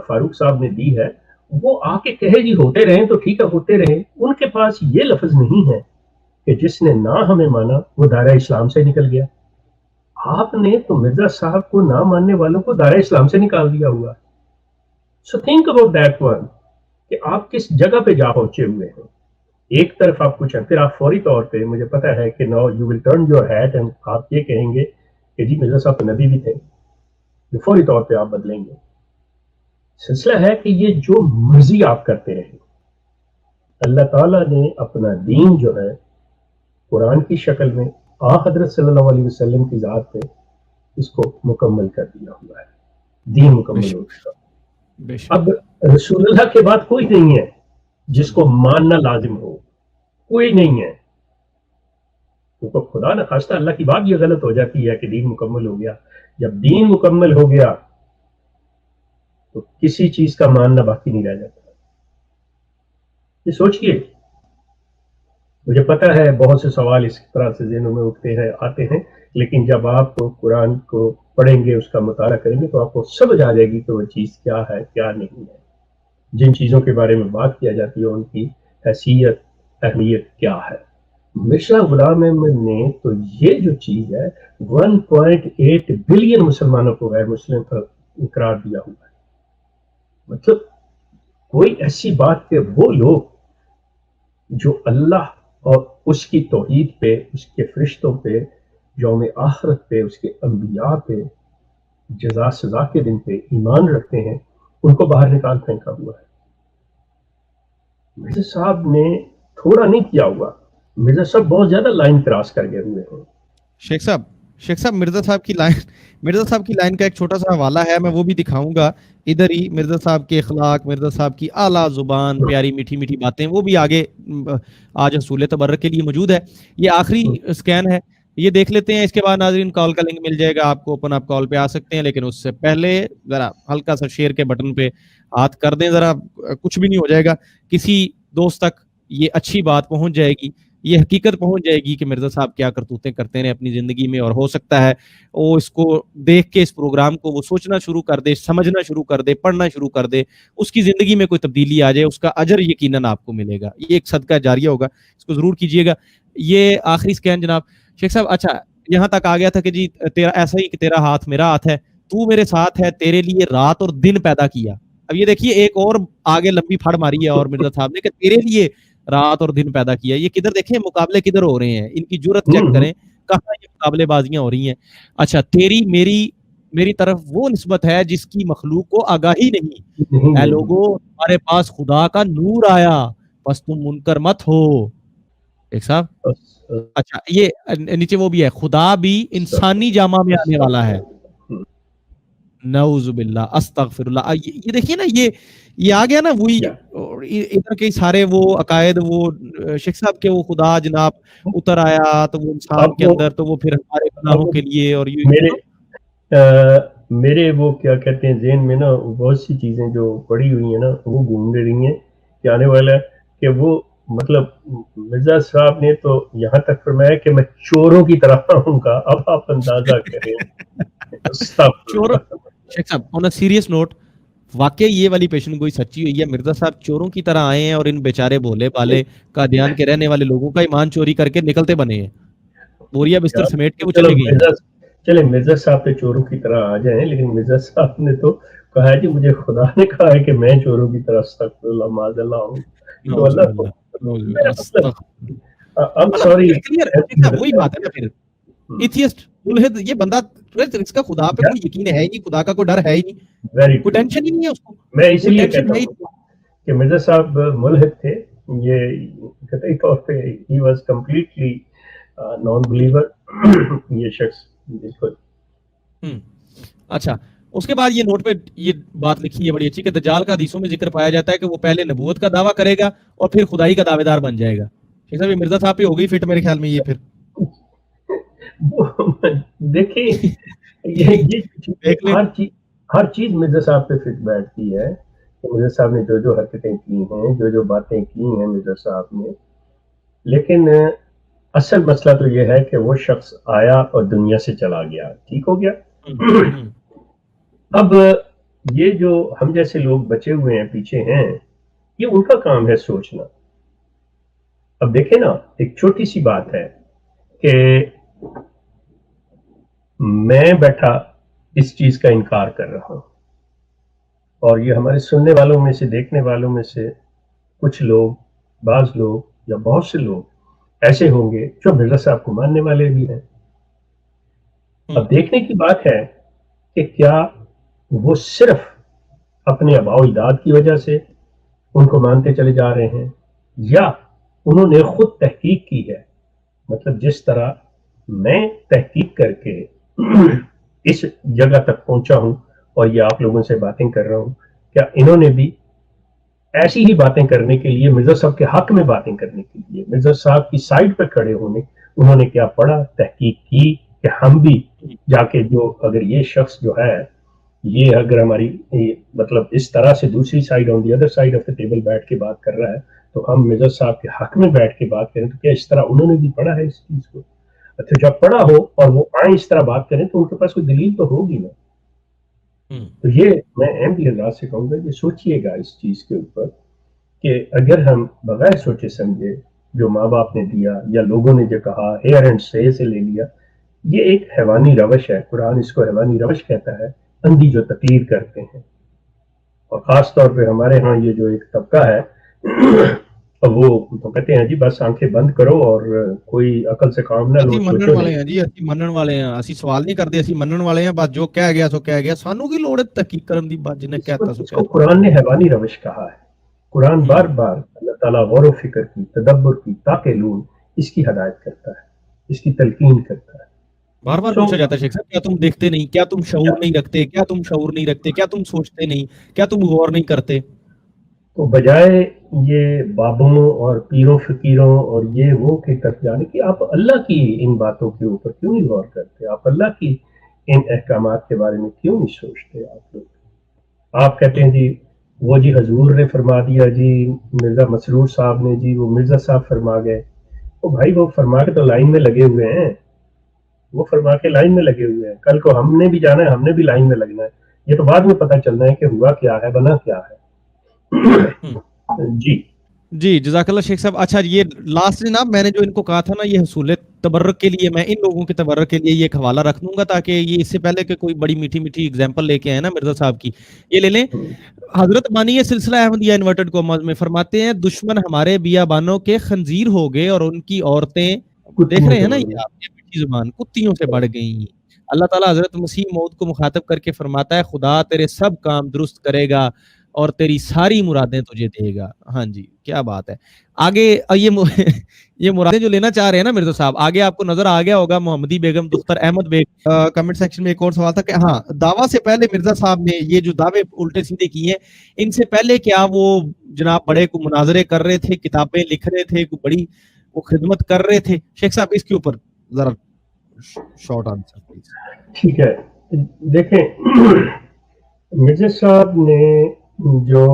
فاروق صاحب نے دی ہے, وہ آ کے کہے جی ہوتے رہیں تو ٹھیک ہے ہوتے رہیں, ان کے پاس یہ لفظ نہیں ہے کہ جس نے نہ ہمیں مانا وہ دائرہ اسلام سے نکل گیا. آپ نے تو مرزا صاحب کو نہ ماننے والوں کو دائرہ اسلام سے نکال دیا ہوا. So think about that one, کہ آپ کس جگہ پہ جا پہنچے ہوئے ہیں. ایک طرف آپ کچھ ہیں, پھر آپ فوری طور پہ مجھے پتا ہے کہ no you will turn your head and آپ یہ کہیں گے کہ جی مرزا صاحب تو نبی بھی تھے, فوری طور پہ آپ بدلیں گے. سلسلہ ہے کہ یہ جو مرضی آپ کرتے رہیں، اللہ تعالیٰ نے اپنا دین جو ہے قرآن کی شکل میں حضرت صلی اللہ علیہ وسلم کی ذات پہ اس کو مکمل کر دیا ہوا ہے، دین مکمل ہو چکا۔ بے شک اب رسول اللہ کے بعد کوئی نہیں ہے جس کو ماننا لازم ہو، کوئی نہیں ہے، کیونکہ خدا نہ خواستہ اللہ کی بات یہ غلط ہو جاتی ہے کہ دین مکمل ہو گیا۔ جب دین مکمل ہو گیا تو کسی چیز کا ماننا باقی نہیں رہ جاتا۔ یہ سوچئے، مجھے پتا ہے بہت سے سوال اس طرح سے ذہنوں میں اٹھتے ہیں، آتے ہیں، لیکن جب آپ کو قرآن کو پڑھیں گے، اس کا مطالعہ کریں گے، تو آپ کو سمجھ آ جائے گی کہ وہ چیز کیا ہے کیا نہیں ہے، جن چیزوں کے بارے میں بات کیا جاتی ہے ان کی حیثیت اہمیت کیا ہے۔ مرزا غلام احمد نے تو یہ جو چیز ہے 1.8 بلین مسلمانوں کو غیر مسلم قرار دیا ہوا ہے۔ مطلب کوئی ایسی بات کہ وہ لوگ جو اللہ اور اس کی توحید پہ، اس کے فرشتوں پہ، یوم آخرت پہ، اس کے انبیاء پہ، جزا سزا کے دن پہ ایمان رکھتے ہیں، ان کو باہر نکال پھینکا ہوا ہے۔ مرزا صاحب نے تھوڑا نہیں کیا ہوا، مرزا صاحب بہت زیادہ لائن کراس کر گئے ہوئے ہیں۔ شیخ صاحب مرزا صاحب کی لائن کا ایک چھوٹا سا حوالہ ہے، میں وہ بھی دکھاؤں گا ادھر ہی۔ مرزا صاحب کے اخلاق، مرزا صاحب کی اعلیٰ زبان، پیاری میٹھی میٹھی باتیں، وہ بھی آگے آج حصول تبرک کے لیے موجود ہے۔ یہ آخری سکین ہے، یہ دیکھ لیتے ہیں، اس کے بعد ناظرین کال کا لنک مل جائے گا آپ کو، اوپن آپ کال پہ آ سکتے ہیں، لیکن اس سے پہلے ذرا ہلکا سا شیئر کے بٹن پہ ہاتھ کر دیں، ذرا کچھ بھی نہیں ہو جائے گا، کسی دوست تک یہ اچھی بات پہنچ جائے گی، یہ حقیقت پہنچ جائے گی کہ مرزا صاحب کیا کرتوتیں کرتے ہیں اپنی زندگی میں، اور ہو سکتا ہے وہ اس کو دیکھ کے اس پروگرام کو وہ سوچنا شروع کر دے، سمجھنا شروع کر دے، پڑھنا شروع کر دے، اس کی زندگی میں کوئی تبدیلی آ جائے، اس کا اجر یقیناً آپ کو ملے گا، یہ ایک صدقہ جاریہ ہوگا، اس کو ضرور کیجئے گا۔ یہ آخری سکین جناب شیخ صاحب، اچھا یہاں تک آ گیا تھا کہ جی تیرا ایسا ہی کہ تیرا ہاتھ میرا ہاتھ ہے، تو میرے ساتھ ہے، تیرے لیے رات اور دن پیدا کیا۔ اب یہ دیکھیے ایک اور آگے لمبی پھڑ ماری ہے اور مرزا صاحب نے کہ تیرے لیے رات اور دن پیدا کیا۔ یہ کدھر دیکھیں مقابلے کدھر ہو رہے ہیں، ان کی جرت چیک کریں کہاں یہ مقابلے بازیاں ہو رہی ہیں۔ اچھا تیری میری طرف وہ نسبت ہے جس کی مخلوق کو آگاہی نہیں، اے لوگو تمہارے پاس خدا کا نور آیا بس تم منکر مت ہو۔ ایک صاحب اچھا یہ نیچے وہ بھی ہے، خدا بھی انسانی جامہ میں آنے والا ہے، نعوذ باللہ استغفر اللہ۔ یہ دیکھیے نا، یہ آ گیا نا وہی ادھر کے سارے وہ عقائد، وہ شیخ صاحب کے وہ خدا جناب اتر آیا تو وہ انسان کے اندر، تو وہ پھر ہمارے گناہوں کے لیے، اور میرے وہ کیا کہتے ہیں ذہن میں نا بہت سی چیزیں جو پڑی ہوئی ہیں نا وہ گھوم رہی ہیں کہ آنے والا ہے کہ وہ مطلب مرزا صاحب نے تو یہاں تک فرمایا کہ میں چوروں کی طرح ہوں گا۔ اب آپ اندازہ کریں چوروں۔ شیخ صاحب آن اے سیریس نوٹ، واقعی یہ والی پیشن گوئی سچی ہوئی ہے، مرزا صاحب چوروں کی طرح آئے ہیں اور ان بیچارے بھولے بالے قادیان کے رہنے والے لوگوں کا ایمان چوری کر کے نکلتے بنے ہیں، بوریا بستر سمیٹ کے وہ چلے گئے۔ چلے مرزا صاحب تو چوروں کی طرح آ جائیں، لیکن مرزا صاحب نے تو کہا ہے کہ مجھے خدا نے کہا ہے کہ میں چوروں کی طرح استغفر اللہ معاذ اللہ ہوں، تو اللہ کو وہی بات ہے نا پھر ایتھیسٹ ملحد، یہ بندہ اس کا خدا پہ کوئی یقین ہے ہی نہیں، خدا کا کوئی ڈر ہے ہی نہیں، کوئی ٹینشن ہی نہیں ہے اس کو۔ میں اسی لیے کہتا ہوں کہ مرزا صاحب ملحد تھے، یہ قطعی طور پہ he was completely non believer یہ شخص بالکل۔ اچھا اس کے بعد یہ نوٹ پہ یہ بات لکھی ہے بڑی اچھی کہ دجال کا حدیثوں میں ذکر پایا جاتا ہے کہ وہ پہلے نبوت کا دعویٰ کرے گا اور پھر خدائی کا دعوے دار بن جائے گا۔ شیخ صاحب یہ مرزا صاحب پہ ہو گئی فٹ میرے خیال میں، یہ پھر دیکھیں ہر چیز مرزا صاحب پہ فٹ بیٹھتی ہے۔ مرزا صاحب نے جو حرکتیں کی ہیں، جو باتیں کی ہیں مرزا صاحب نے، لیکن اصل مسئلہ تو یہ ہے کہ وہ شخص آیا اور دنیا سے چلا گیا، ٹھیک ہو گیا۔ اب یہ جو ہم جیسے لوگ بچے ہوئے ہیں پیچھے ہیں، یہ ان کا کام ہے سوچنا۔ اب دیکھیں نا، ایک چھوٹی سی بات ہے کہ میں بیٹھا اس چیز کا انکار کر رہا ہوں، اور یہ ہمارے سننے والوں میں سے، دیکھنے والوں میں سے کچھ لوگ، بعض لوگ یا بہت سے لوگ ایسے ہوں گے جو مرزا صاحب کو ماننے والے بھی ہیں۔ اب دیکھنے کی بات ہے کہ کیا وہ صرف اپنے آباء و اجداد کی وجہ سے ان کو مانتے چلے جا رہے ہیں، یا انہوں نے خود تحقیق کی ہے. مطلب جس طرح میں تحقیق کر کے اس جگہ تک پہنچا ہوں اور یہ آپ لوگوں سے باتیں کر رہا ہوں، کیا انہوں نے بھی ایسی ہی باتیں کرنے کے لیے، مرزا صاحب کے حق میں باتیں کرنے کے لیے، مرزا صاحب کی سائڈ پہ کھڑے ہونے، انہوں نے کیا پڑھا، تحقیق کی کہ ہم بھی جا کے جو اگر یہ شخص جو ہے یہ اگر ہماری مطلب اس طرح سے دوسری side on the other side of the table بیٹھ کے بات کر رہا ہے تو ہم مرزا صاحب کے حق میں بیٹھ کے بات کریں، تو کیا اس طرح انہوں نے بھی پڑھا ہے اس چیز کو؟ اچھا جب پڑھا ہو اور وہ آئیں اس طرح بات کریں تو ان کے پاس کوئی دلیل تو ہوگی نا. تو یہ میں احمدی حضرات سے کہوں گا کہ سوچئے گا اس چیز کے اوپر کہ اگر ہم بغیر سوچے سمجھے جو ماں باپ نے دیا یا لوگوں نے جو کہا ہیئر اینڈ سے لے لیا، یہ ایک حیوانی روش ہے. قرآن اس کو حیوانی روش کہتا ہے، اندھی جو تقلید کرتے ہیں. اور خاص طور پہ ہمارے ہاں یہ جو ایک طبقہ ہے وہ تو کہتے ہیں جی بس آنکھیں بند کرو اور کوئی عقل سے کام نہ لو، منن والے ہیں جی، اسی منن والے ہیں، اسی سوال نہیں کرتے، اسی منن والے ہیں، بس جو کہہ گیا سو کہہ گیا، سانو کی لوڑ ہے تحقیق کرن دی، بات جنہیں کہتا سو اس کو قرآن نے حیوانی روش کہا ہے. قرآن بار بار اللہ تعالیٰ غور و فکر کی، تدبر کی، تاکلون اس کی ہدایت کرتا ہے، اس کی تلقین کرتا ہے. بار بار پوچھا جاتا ہے شیخ صاحب، کیا تم دیکھتے نہیں، کیا تم شعور نہیں رکھتے، کیا تم شعور نہیں رکھتے، کیا تم سوچتے نہیں، کیا تم غور نہیں کرتے؟ تو بجائے یہ بابوں اور پیروں فقیروں اور یہ وہ کی طرف جانے کی، آپ اللہ کی ان باتوں کے اوپر کیوں نہیں غور کرتے؟ آپ اللہ کی ان احکامات کے بارے میں کیوں نہیں سوچتے؟ آپ لوگ آپ کہتے ہیں جی وہ جی حضور نے فرما دیا، جی مرزا مسرور صاحب نے، جی وہ مرزا صاحب فرما گئے. وہ بھائی وہ فرما کے تو لائن میں لگے ہوئے ہیں، وہ فرما کے لائن میں لگے ہوئے ہیں. کل کو ہم نے بھی جانا ہے، ہم نے بھی لائن میں لگنا ہے. یہ تو بعد میں پتہ چلنا ہے کہ ہوا کیا ہے، بنا کیا ہے. جی جی جزاک اللہ شیخ صاحب. اچھا یہ لاسٹ جناب میں نے جو ان کو کہا تھا نا، یہ حصول تبرک کے لیے میں ان لوگوں کے تبرک کے لیے یہ ایک حوالہ رکھ دوں گا تاکہ یہ اس سے پہلے کہ کوئی بڑی میٹھی میٹھی اگزامپل لے کے آئے نا مرزا صاحب کی، یہ لے لیں. حضرت بانی سلسلہ احمدیہ انورٹڈ کاماز میں فرماتے ہیں دشمن ہمارے بیابانوں کے خنزیر ہو گئے اور ان کی عورتیں، دیکھ رہے ہیں نا یہ آپ کی میٹھی زبان، کتیوں سے بڑھ گئی. اللہ تعالیٰ حضرت مسیح موعود کو مخاطب کر کے فرماتا ہے خدا تیرے سب کام درست کرے گا اور تیری ساری مرادیں تجھے دے گا. ہاں جی کیا بات ہے. آگے یہ مرادیں جو لینا چاہ رہے ہیں نا مرزا صاحب، آگے آپ کو نظر آ گیا ہوگا محمدی بیگم دختر احمد بیگ. کمنٹ سیکشن میں ایک اور سوال تھا کہ ہاں دعویٰ سے پہلے مرزا صاحب نے یہ جو دعوے الٹے سیدھے کیے ہیں، ان سے پہلے کیا وہ جناب بڑے کو مناظرے کر رہے تھے، کتابیں لکھ رہے تھے، کوئی بڑی وہ خدمت کر رہے تھے؟ شیخ صاحب اس کے اوپر ذرا شارٹ آنسر پلیز. ٹھیک ہے. دیکھیں مرزا صاحب نے جو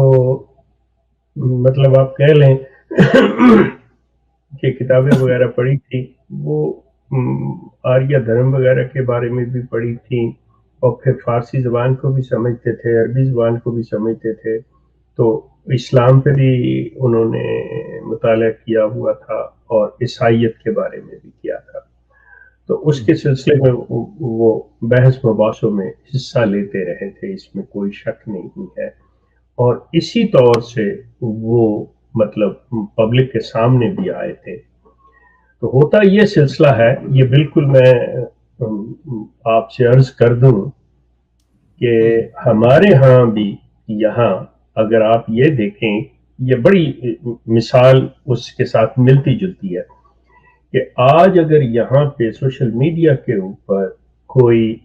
مطلب آپ کہہ لیں کہ کتابیں وغیرہ پڑھی تھی، وہ آریہ دھرم وغیرہ کے بارے میں بھی پڑھی تھی، اور پھر فارسی زبان کو بھی سمجھتے تھے، عربی زبان کو بھی سمجھتے تھے، تو اسلام پہ بھی انہوں نے مطالعہ کیا ہوا تھا اور عیسائیت کے بارے میں بھی کیا تھا. تو اس کے سلسلے میں وہ بحث مباحثوں میں حصہ لیتے رہے تھے، اس میں کوئی شک نہیں ہے. اور اسی طور سے وہ مطلب پبلک کے سامنے بھی آئے تھے. تو ہوتا یہ سلسلہ ہے، یہ بالکل میں آپ سے عرض کر دوں کہ ہمارے ہاں بھی یہاں اگر آپ یہ دیکھیں، یہ بڑی مثال اس کے ساتھ ملتی جلتی ہے کہ آج اگر یہاں پہ سوشل میڈیا کے اوپر کوئی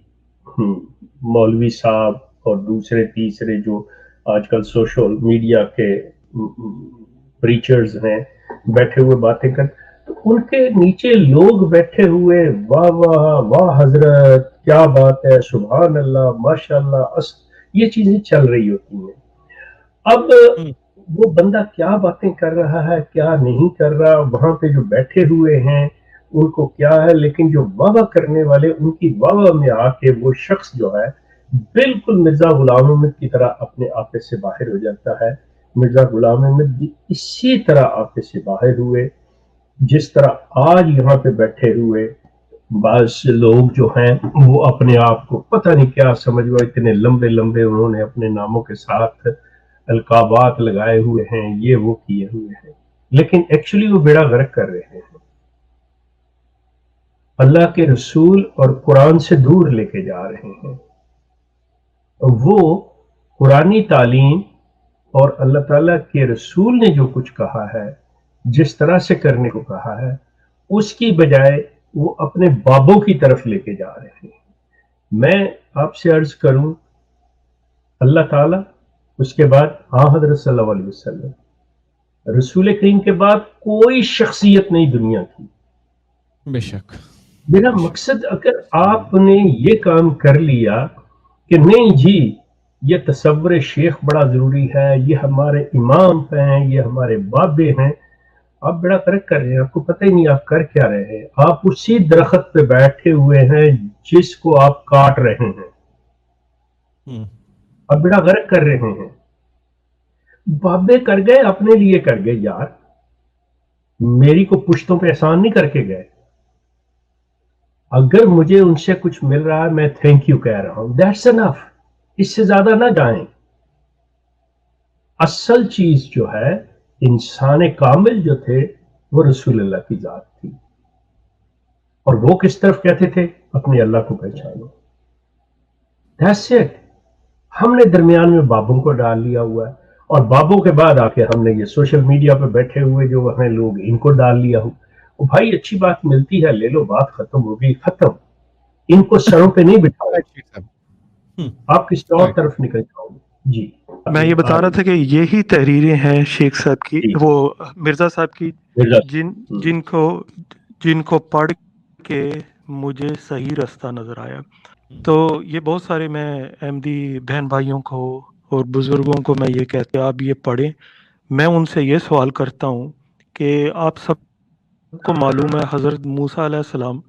مولوی صاحب اور دوسرے تیسرے جو آج کل سوشل میڈیا کے پریچرز ہیں بیٹھے ہوئے باتیں کر، تو ان کے نیچے لوگ بیٹھے ہوئے واہ واہ واہ حضرت کیا بات ہے، سبحان اللہ ماشاء اللہ، یہ چیزیں چل رہی ہوتی ہیں. اب وہ بندہ کیا باتیں کر رہا ہے کیا نہیں کر رہا، وہاں پہ جو بیٹھے ہوئے ہیں ان کو کیا ہے، لیکن جو واہ کرنے والے ان کی واہ میں آ کے وہ شخص جو ہے بالکل مرزا غلام احمد کی طرح اپنے آپے سے باہر ہو جاتا ہے. مرزا غلام احمد بھی اسی طرح آپے سے باہر ہوئے جس طرح آج یہاں پہ بیٹھے ہوئے بعض لوگ جو ہیں وہ اپنے آپ کو پتہ نہیں کیا سمجھ وہ اتنے لمبے لمبے انہوں نے اپنے ناموں کے ساتھ القابات لگائے ہوئے ہیں، یہ وہ کیے ہوئے ہیں، لیکن ایکچولی وہ بیڑا غرق کر رہے ہیں، اللہ کے رسول اور قرآن سے دور لے کے جا رہے ہیں. وہ قرآنی تعلیم اور اللہ تعالیٰ کے رسول نے جو کچھ کہا ہے، جس طرح سے کرنے کو کہا ہے، اس کی بجائے وہ اپنے بابوں کی طرف لے کے جا رہے ہیں۔ میں آپ سے عرض کروں، اللہ تعالیٰ، اس کے بعد حضرت صلی اللہ علیہ وسلم، رسول کریم کے بعد کوئی شخصیت نہیں دنیا کی۔ بے شک۔ میرا مقصد، اگر آپ نے یہ کام کر لیا کہ نہیں جی یہ تصور شیخ بڑا ضروری ہے، یہ ہمارے امام ہیں، یہ ہمارے بابے ہیں، آپ بڑا فرق کر رہے ہیں، آپ کو پتہ ہی نہیں آپ کر کیا رہے ہیں۔ آپ اسی درخت پہ بیٹھے ہوئے ہیں جس کو آپ کاٹ رہے ہیں، آپ بڑا غرق کر رہے ہیں۔ بابے کر گئے، اپنے لیے کر گئے یار، میری کو پشتوں پہ احسان نہیں کر کے گئے۔ اگر مجھے ان سے کچھ مل رہا ہے میں تھینک یو کہہ رہا ہوں، دیٹس انف، اس سے زیادہ نہ جائیں۔ اصل چیز جو ہے، انسان کامل جو تھے وہ رسول اللہ کی ذات تھی، اور وہ کس طرف کہتے تھے؟ اپنے اللہ کو پہچانو۔ That's it. ہم نے درمیان میں بابوں کو ڈال لیا ہوا ہے، اور بابوں کے بعد آ کے ہم نے یہ سوشل میڈیا پہ بیٹھے ہوئے جو ہیں لوگ، ان کو ڈال لیا ہو۔ وہ بھائی اچھی بات ملتی ہے لے لو، بات ختم ہوگی، ختم۔ ان کو سروں پہ نہیں بٹھاؤ، آپ کسی اور طرف نکل جاؤ گے۔ جی میں یہ بتا رہا تھا کہ یہی تحریریں ہیں شیخ صاحب کی، وہ مرزا صاحب کی، جن کو پڑھ کے مجھے صحیح رستہ نظر آیا۔ تو یہ بہت سارے میں احمدی بہن بھائیوں کو اور بزرگوں کو میں یہ کہتے آپ یہ پڑھیں۔ میں ان سے یہ سوال کرتا ہوں کہ آپ سب کو معلوم ہے حضرت موسیٰ علیہ السلام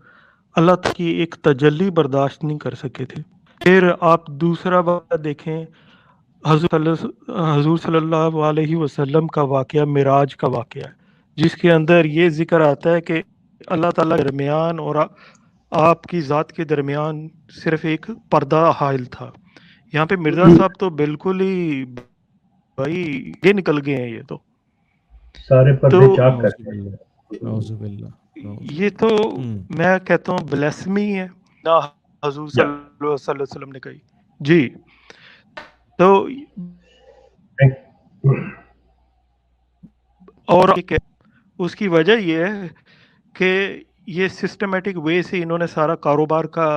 اللہ تعالیٰ کی ایک تجلی برداشت نہیں کر سکے تھے۔ پھر آپ دوسرا بات دیکھیں، حضور صلی اللہ علیہ وسلم کا واقعہ معراج کا واقعہ ہے، جس کے اندر یہ ذکر آتا ہے کہ اللہ تعالیٰ کے درمیان اور آپ کی ذات کے درمیان صرف ایک پردہ حائل تھا۔ یہاں پہ مرزا صاحب تو بالکل ہی بھائی یہ نکل گئے ہیں، یہ تو سارے پردے چاک کر کے۔ یہ تو میں کہتا ہوں بلیسمی ہے، نہ حضور صلی اللہ علیہ وسلم نے کہی۔ جی تو اور اس کی وجہ یہ ہے کہ یہ سسٹمیٹک وے سے انہوں نے سارا کاروبار کا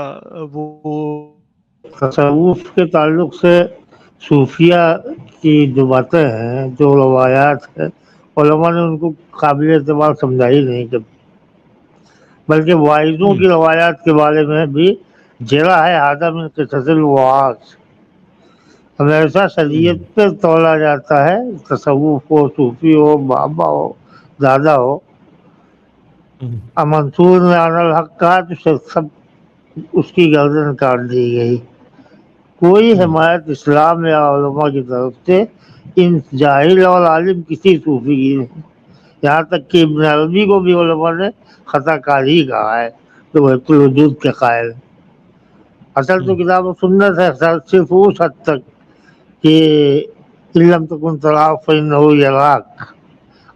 وہ تصوف کے تعلق سے صوفیہ کی جو باتیں ہیں، جو روایات ہیں، علماء نے ان کو قابل اعتبار سمجھا ہی نہیں کبھی، بلکہ واعظوں کی روایات کے بارے میں بھی جرا ہے آدم من قصص الوعاظ، ہمیشہ شریعت پہ تولا جاتا ہے، تصوف ہو، صوفی ہو، بابا ہو، دادا ہو۔ منصور نے عن الحق کہا تو سب اس کی گردن کاٹ دی گئی۔ کوئی حمایت اسلام یا علماء کی طرف سے ان جاہل اور عالم کسی صوفی کی نہیں، یہاں تک کہ ابن عربی کو بھی علماء نے خطا کار ہی کہا ہے، تو وحدت الوجود کے قائل۔ اصل تو کتاب و سنت ہے صرف اس حد تک کہ ان لم تکن تراہ فانہ یراک،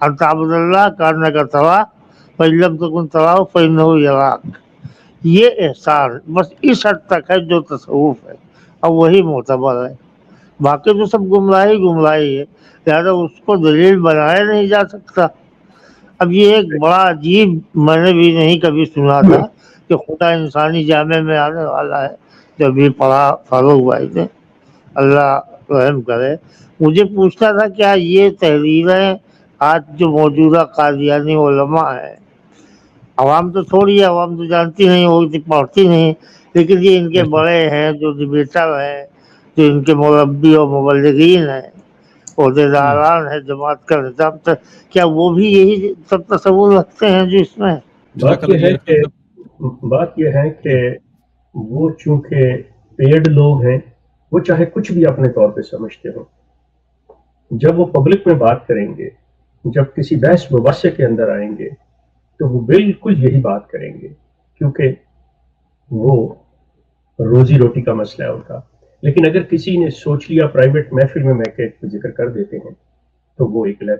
ان تعبد اللہ کانک تراہ فان لم تکن تراہ فانہ یراک، یہ احسان بس اس حد تک ہے جو تصوف ہے، اور وہی معتبر ہے۔ باقی تو سب گمراہی ہے، لہٰذا اس کو دلیل بنایا نہیں جا سکتا۔ اب یہ ایک بڑا عجیب، میں نے بھی نہیں کبھی سنا تھا کہ خدا انسانی جامع میں آنے والا ہے، جب یہ پڑھا فاروق بھائی نے، اللہ رحم کرے۔ مجھے پوچھنا تھا کیا یہ تحریریں آج جو موجودہ قادیانی علماء ہیں، عوام تو تھوڑی ہے، عوام تو جانتی نہیں ہوگی، پڑھتی نہیں، لیکن یہ ان کے بڑے ہیں جو ڈبیٹر ہیں، جو ان کے مربی اور مبلغین ہیں، عہدیداران ہیں جماعت کا نظام، کیا وہ بھی یہی سب تصور رکھتے ہیں جو اس میں؟ بات یہ ہے کہ وہ چونکہ پیڈ لوگ ہیں، وہ چاہے کچھ بھی اپنے طور پہ سمجھتے ہوں، جب وہ پبلک میں بات کریں گے، جب کسی بحث مباحثے کے اندر آئیں گے، تو وہ بالکل یہی بات کریں گے، کیونکہ وہ روزی روٹی کا مسئلہ ہے ان کا۔ لیکن اگر کسی نے سوچ لیا پرائیویٹ محفل میں ذکر کر دیتے ہیں، تو وہ ایک لگ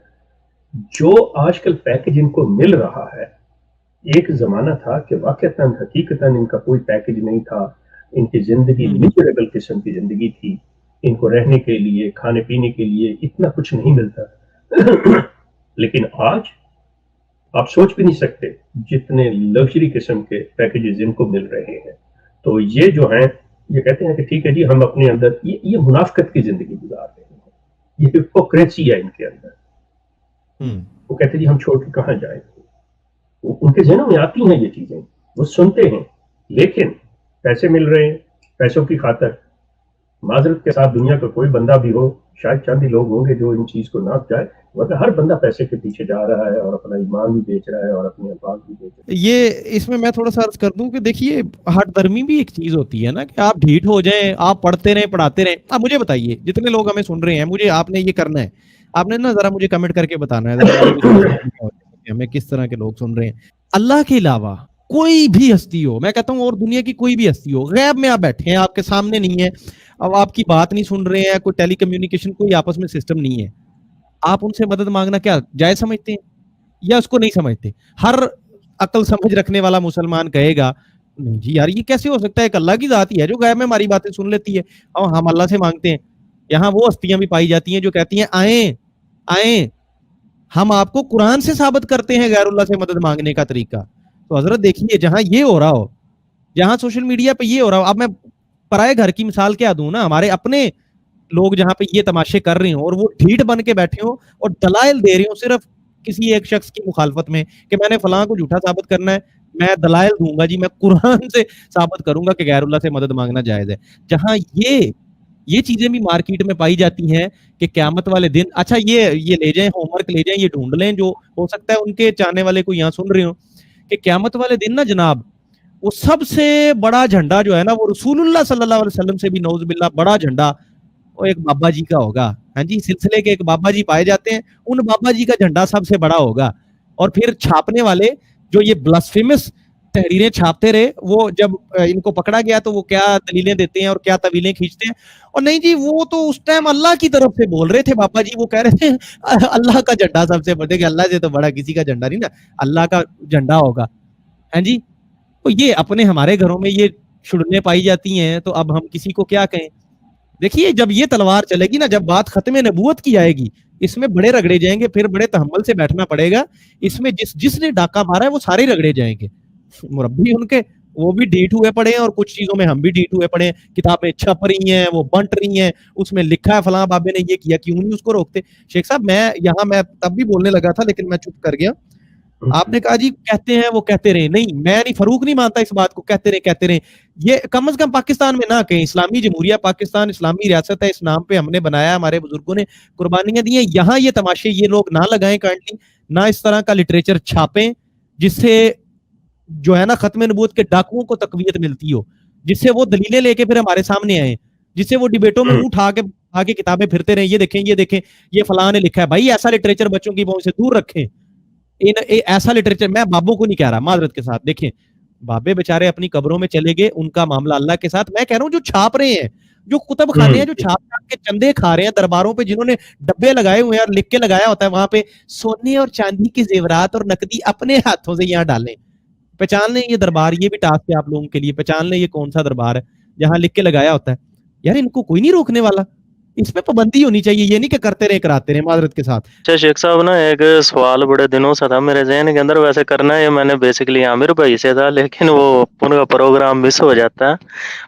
جو آج کل پیکج ان کو مل رہا ہے۔ ایک زمانہ تھا کہ واقعتاً حقیقتاً ان کا کوئی پیکج نہیں تھا، ان کی زندگی میزریبل قسم کی زندگی تھی، ان کو رہنے کے لیے, کھانے پینے کے لیے اتنا کچھ نہیں ملتا. لیکن آج آپ سوچ بھی نہیں سکتے جتنے لگژری قسم کے پیکیجز ان کو مل رہے ہیں. تو یہ جو ہیں یہ کہتے ہیں کہ ٹھیک ہے جی ہم اپنے اندر یہ منافقت کی زندگی گزار رہے ہیں, یہ ہپوکریسی ہے ان کے اندر. وہ کہتے ہیں جی ہم چھوڑ کے کہاں جائیں. ان کے ذہنوں میں آتی ہیں یہ چیزیں, وہ سنتے ہیں, لیکن پیسے مل رہے ہیں, پیسوں کی خاطر معذرت کے ساتھ دنیا کا کوئی بندہ بھی ہو, شاید چند ہی لوگ ہوں گے جو ان چیز کو نہ جائے, ورنہ ہر بندہ پیسے کے پیچھے جا رہا ہے اور اپنا ایمان بھی بیچ رہا ہے اور اپنے افعال بھی بیچ رہا ہے. یہ اس میں تھوڑا سا عرض کر دوں کہ دیکھیے ہٹ درمی بھی ایک چیز ہوتی ہے نا, کہ آپ ڈھیٹ ہو جائیں, آپ پڑھتے رہیں پڑھاتے رہیں. اب مجھے بتائیے جتنے لوگ ہمیں سن رہے ہیں, مجھے آپ نے یہ کرنا ہے, آپ نے نا ذرا مجھے کمنٹ کر کے بتانا ہے ذرا مجھے بھی ہمیں کس طرح کے لوگ سن رہے ہیں. اللہ کے علاوہ کوئی بھی ہستی ہو, میں کہتا ہوں اور دنیا کی کوئی بھی ہستی ہو, غیب میں آپ بیٹھے ہیں, آپ کے سامنے نہیں ہے, اب آپ کی بات نہیں سن رہے ہیں, کوئی ٹیلی کمیونیکیشن کوئی آپس میں سسٹم نہیں ہے, آپ ان سے مدد مانگنا کیا جائز سمجھتے ہیں یا اس کو نہیں سمجھتے؟ ہر عقل سمجھ رکھنے والا مسلمان کہے گا نہیں جی یار یہ کیسے ہو سکتا ہے, ایک اللہ کی ذات ہی ہے جو غیب میں ہماری باتیں سن لیتی ہے اور ہم اللہ سے مانگتے ہیں. یہاں وہ ہستیاں بھی پائی جاتی ہیں جو کہتی ہیں آئیں ہم آپ کو قرآن سے ثابت کرتے ہیں غیر اللہ سے مدد مانگنے کا طریقہ. تو حضرت دیکھیے جہاں یہ ہو رہا ہو, جہاں سوشل میڈیا پہ یہ ہو رہا ہو, اب میں پرائے گھر کی مثال کیا دوں نا, ہمارے اپنے لوگ جہاں پہ یہ تماشے کر رہے ہوں اور وہ ڈھیٹ بن کے بیٹھے ہوں اور دلائل دے رہے ہوں صرف کسی ایک شخص کی مخالفت میں کہ میں نے فلاں کو جھوٹا ثابت کرنا ہے, میں دلائل دوں گا جی, میں قرآن سے ثابت کروں گا کہ غیر اللہ سے مدد مانگنا جائز ہے. جہاں یہ چیزیں بھی مارکیٹ میں پائی جاتی ہیں کہ قیامت والے دن, اچھا یہ لے جائیں, ہوم ورک لے جائیں, یہ ڈھونڈ لیں, جو ہو سکتا ہے ان کے چاہنے والے کو یہاں سن رہے ہوں, کہ قیامت والے دن نا جناب وہ سب سے بڑا جھنڈا جو ہے نا وہ رسول اللہ صلی اللہ علیہ وسلم سے بھی نعوذ باللہ بڑا جھنڈا وہ ایک بابا جی کا ہوگا. ہاں جی, سلسلے کے ایک بابا جی پائے جاتے ہیں, ان بابا جی کا جھنڈا سب سے بڑا ہوگا. اور پھر چھاپنے والے جو یہ بلاسفیمس تحریریں چھاپتے رہے, وہ جب ان کو پکڑا گیا تو وہ کیا دلیلیں دیتے ہیں اور کیا طویلیں کھینچتے ہیں, اور نہیں جی وہ تو اس ٹائم اللہ کی طرف سے بول رہے تھے بابا جی, وہ کہہ رہے تھے اللہ کا جھنڈا سب سے بڑے, کہ اللہ سے تو بڑا کسی کا جھنڈا نہیں نا, اللہ کا جھنڈا ہوگا. ہاں جی, تو یہ اپنے ہمارے گھروں میں یہ چھڑنے پائی جاتی ہیں, تو اب ہم کسی کو کیا کہیں. دیکھیے جب یہ تلوار چلے گی نا, جب بات ختم نبوت کی آئے گی, اس میں بڑے رگڑے جائیں گے, پھر بڑے تحمل سے بیٹھنا پڑے گا. اس میں جس نے ڈاکہ مارا ہے وہ سارے رگڑے جائیں گے. مربی ان کے وہ بھی ڈیٹ ہوئے پڑے ہیں, اور کچھ چیزوں میں ہم بھی ڈیٹ ہوئے پڑے ہیں, کتابیں چھپ رہی ہیں, وہ بنٹ رہی ہیں, اس میں لکھا ہے فلاں بابے نے یہ کیا, کیوں نہیں اس کو روکتے؟ شیخ صاحب میں تب بھی بولنے لگا تھا لیکن میں چپ کر گیا. آپ نے کہا جی کہتے ہیں وہ کہتے رہے, نہیں میں نہیں, فاروق نہیں مانتا اس بات کو, کہتے رہے. یہ کم از کم پاکستان میں نہ کہیں, اسلامی جمہوریہ پاکستان اسلامی ریاست ہے, اس نام پہ ہم نے بنایا, ہمارے بزرگوں نے قربانیاں دی ہیں. یہاں یہ تماشے یہ لوگ نہ لگائیں کائنڈلی, نہ اس طرح کا لٹریچر چھاپیں جس سے جو ہے نا ختم نبوت کے ڈاکوؤں کو تقویت ملتی ہو, جس سے وہ دلیلیں لے کے پھر ہمارے سامنے آئیں, جس سے وہ ڈیبیٹوں میں اٹھا کے کتابیں پھرتے رہیں, یہ دیکھیں یہ فلاں نے لکھا ہے. بھائی ایسا لٹریچر بچوں کی پہنچ سے دور رکھیں. ایسا لٹریچر, میں بابوں کو نہیں کہہ رہا معذرت کے ساتھ, دیکھیں بابے بیچارے اپنی قبروں میں چلے گئے, ان کا معاملہ اللہ کے ساتھ. میں کہہ رہا ہوں جو چھاپ رہے ہیں, جو کتب خانے ہیں جو چھاپ کے چندے کھا رہے ہیں درباروں پہ, جنہوں نے ڈبے لگائے ہوئے ہیں اور لکھ کے لگایا ہوتا ہے وہاں پہ سونے اور چاندی کے زیورات اور نقدی اپنے ہاتھوں سے یہاں ڈالیں. پہچان لیں یہ دربار, یہ بھی ٹاسک ہے آپ لوگوں کے لیے, پہچان لیں یہ کون سا دربار ہے جہاں لکھ کے لگایا ہوتا ہے. یار ان کو کوئی نہیں روکنے والا, اس پہ پابندی ہونی چاہیے, یہ نہیں کہ کرتے رہے کراتے رہے معذرت کے ساتھ. اچھا شیخ صاحب نا, ایک سوال بڑے دنوں سے تھا میرے ذہن کے اندر, ویسے کرنا ہے میں نے بیسیکلی عامر بھائی سے تھا, لیکن وہ ان کا پروگرام مس ہو جاتا ہے.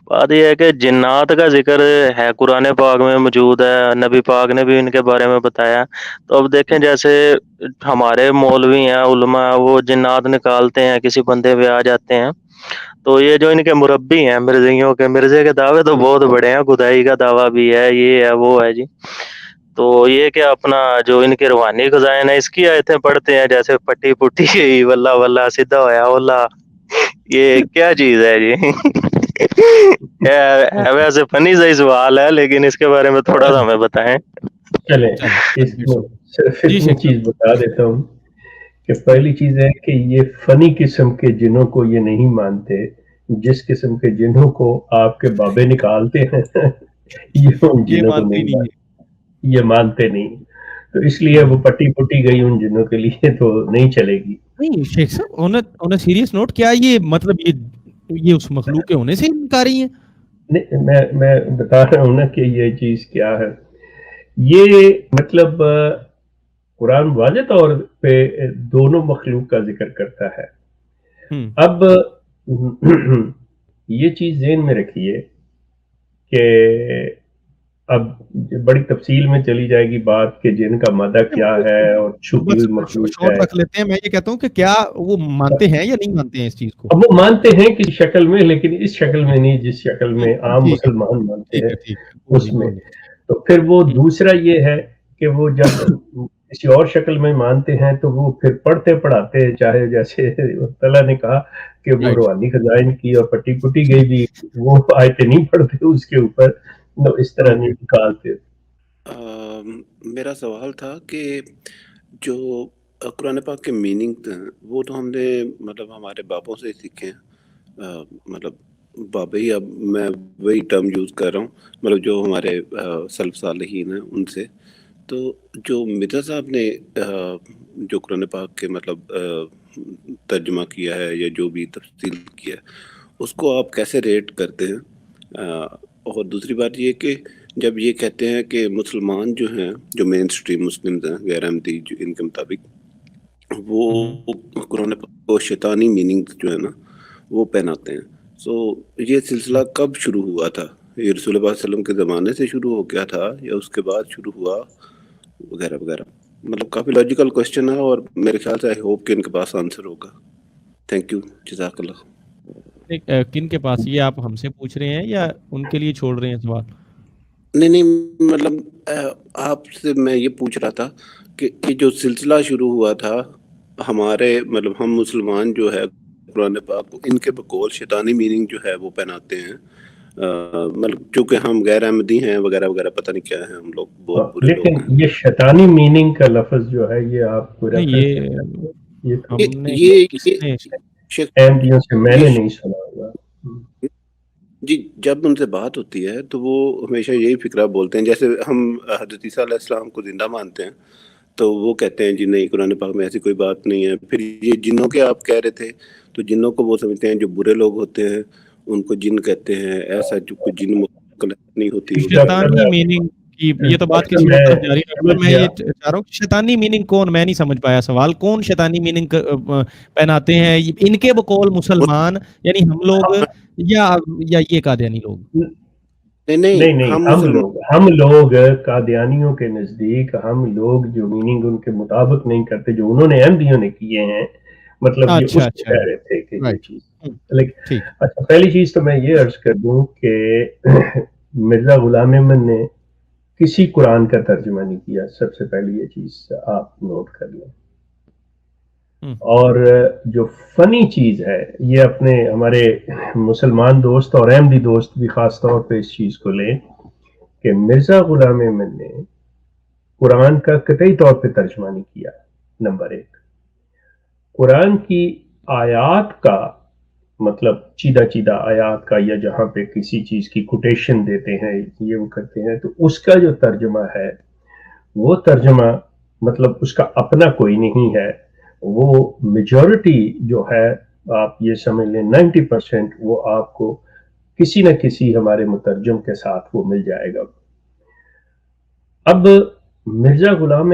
بات یہ ہے کہ جنات کا ذکر ہے قرآن پاک میں موجود ہے, نبی پاک نے بھی ان کے بارے میں بتایا. تو اب دیکھیں جیسے ہمارے مولوی ہیں, علماء, وہ جنات نکالتے ہیں, کسی بندے پہ آ جاتے ہیں, تو یہ جو ان کے مربی ہیں مرزیوں کے, مرزے کے دعوے تو بہت بڑے ہیں, خدائی کا دعویٰ بھی ہے, یہ ہے وہ ہے جی. تو یہ کہ اپنا جو ان کے روحانی خزائن ہے اس کی آیتیں پڑھتے ہیں, جیسے پٹی پٹی گئی واللہ واللہ سیدھا ہویا واللہ, یہ کیا چیز ہے جی؟ ویسے فنی صحیح سوال ہے, لیکن اس کے بارے میں تھوڑا سا ہمیں بتائیں. چلیں اس میں صرف اتنی چیز بتا دیتا ہوں کہ پہلی چیز ہے کہ یہ فنی قسم کے جنوں کو یہ نہیں مانتے, جس قسم کے جنوں کو آپ کے بابے نکالتے ہیں یہ ان جنوں کو نہیں مانتے, یہ مانتے نہیں. تو اس لیے وہ پٹی پٹی گئی ان جنوں کے لیے تو نہیں چلے گی. نہیں شیخ صاحب, انہیں سیریس نوٹ کیا یہ مطلب یہ اس مخلوق کے ہونے سے انکاری ہیں, میں بتا رہا ہوں نا کہ یہ چیز کیا ہے. یہ مطلب قرآن واضح طور پہ دونوں مخلوق کا ذکر کرتا ہے. اب یہ چیز ذہن میں رکھیے کہ اب بڑی تفصیل میں چلی جائے گی بات کہ جن کا مادہ کیا ہے اور چھپی ہوئی مخلوق شور ہے. رکھ لیتے ہیں. میں یہ کہتا ہوں کہ کیا وہ مانتے ہیں یا نہیں مانتے ہیں اس چیز کو؟ اب وہ مانتے ہیں کسی شکل میں، لیکن اس شکل میں نہیں جس شکل میں عام مسلمان مانتے ہیں اس میں. تو پھر وہ دوسرا یہ ہے کہ وہ جب کسی اور شکل میں مانتے ہیں تو وہ پھر پڑھتے پڑھاتے ہیں، چاہے جیسے اللہ نے کہا کہ وہ روحانی خزائن کی اور پٹی پٹی گئی بھی وہ آیتیں نہیں پڑھتے اس کے اوپر، اس طرح نہیں نکالتے. میرا سوال تھا کہ جو قرآن پاک کے میننگ وہ تو ہم نے مطلب ہمارے باپوں سے سیکھے ہیں، مطلب بابا ہی، اب میں وہی ٹرم یوز کر رہا ہوں، مطلب جو ہمارے سلف صالحین ہیں ان سے. تو جو مرزا صاحب نے جو قرآن پاک کے مطلب ترجمہ کیا ہے یا جو بھی تفصیل کیا ہے اس کو آپ کیسے ریٹ کرتے ہیں؟ اور دوسری بات یہ کہ جب یہ کہتے ہیں کہ مسلمان جو ہیں، جو مین اسٹریم مسلم ہیں غیر احمدی، جو ان کے مطابق وہ قرآن پاک کو شیطانی میننگ جو ہے نا وہ پہناتے ہیں. سو یہ سلسلہ کب شروع ہوا تھا؟ یہ رسول اللہ صلی اللہ علیہ وسلم کے زمانے سے شروع ہو گیا تھا یا اس کے بعد شروع ہوا وغیرہ وغیرہ؟ مطلب کافی لاجیکل کوشچن ہے اور میرے خیال سے آئی ہوپ کہ ان کے پاس آنسر ہوگا. تھینک یو، جزاک اللہ. کن کے پاس؟ یہ آپ ہم سے پوچھ رہے ہیں یا ان کے لیے چھوڑ رہے ہیں سوال؟ نہیں، مطلب آپ سے میں یہ پوچھ رہا تھا کہ یہ جو سلسلہ شروع ہوا تھا ہمارے مطلب ہم مسلمان جو ہے قرآن پاک کو ان کے بقول شیطانی میننگ جو ہے وہ پہناتے ہیں، مطلب چونکہ ہم غیر احمدی ہیں وغیرہ وغیرہ، پتہ نہیں کیا ہے، ہم لوگ بہت برے لوگ لیکن ہیں. یہ شیطانی میننگ کا لفظ جو ہے یہ آپ کو احمدیوں سے میں نے نہیں سنا ہوگا. جی، جب ان سے بات ہوتی ہے تو وہ ہمیشہ یہی فکرہ بولتے ہیں، جیسے ہم حضرت عیسیٰ علیہ السلام کو زندہ مانتے ہیں تو وہ کہتے ہیں جی نہیں، قرآن پاک میں ایسی کوئی بات نہیں ہے. پھر یہ جنوں کے آپ کہہ رہے تھے تو جنوں کو وہ سمجھتے ہیں جو برے لوگ ہوتے ہیں ان کو جن کہتے ہیں، ایسا جو کوئی جن مطلق نہیں ہوتی. شیطانی میننگ کی یہ تو بات کسی اور طرف جاری ہے. میں یہ چاہ رہا ہوں شیطانی میننگ کون، میں نہیں سمجھ پایا سوال. کون شیطانی میننگ پہناتے ہیں ان کے بقول مسلمان، یعنی ہم لوگ یا یہ قادیانی لوگ؟ نہیں، ہم لوگ قادیانیوں کے نزدیک ہم لوگ جو میننگ ان کے مطابق نہیں کرتے جو انہوں نے احمدیوں نے کیے ہیں، مطلب یہ اس کو کہہ رہے تھے کہ یہ چیز. اچھا، پہلی چیز تو میں یہ عرض کر دوں کہ مرزا غلام احمد نے کسی قرآن کا ترجمہ نہیں کیا. سب سے پہلی یہ چیز آپ نوٹ کر لیں. اور جو فنی چیز ہے، یہ اپنے ہمارے مسلمان دوست اور احمدی دوست بھی خاص طور پہ اس چیز کو لیں کہ مرزا غلام احمد نے قرآن کا قطعی طور پہ ترجمہ نہیں کیا. نمبر 1، قرآن کی آیات کا مطلب چیدہ آیات کا یا جہاں پہ کسی چیز کی کوٹیشن دیتے ہیں یہ وہ کرتے ہیں تو اس کا جو ترجمہ ہے وہ ترجمہ مطلب اس کا اپنا کوئی نہیں ہے. وہ میجورٹی جو ہے آپ یہ سمجھ لیں 90% وہ آپ کو کسی نہ کسی ہمارے مترجم کے ساتھ وہ مل جائے گا. اب مرزا غلام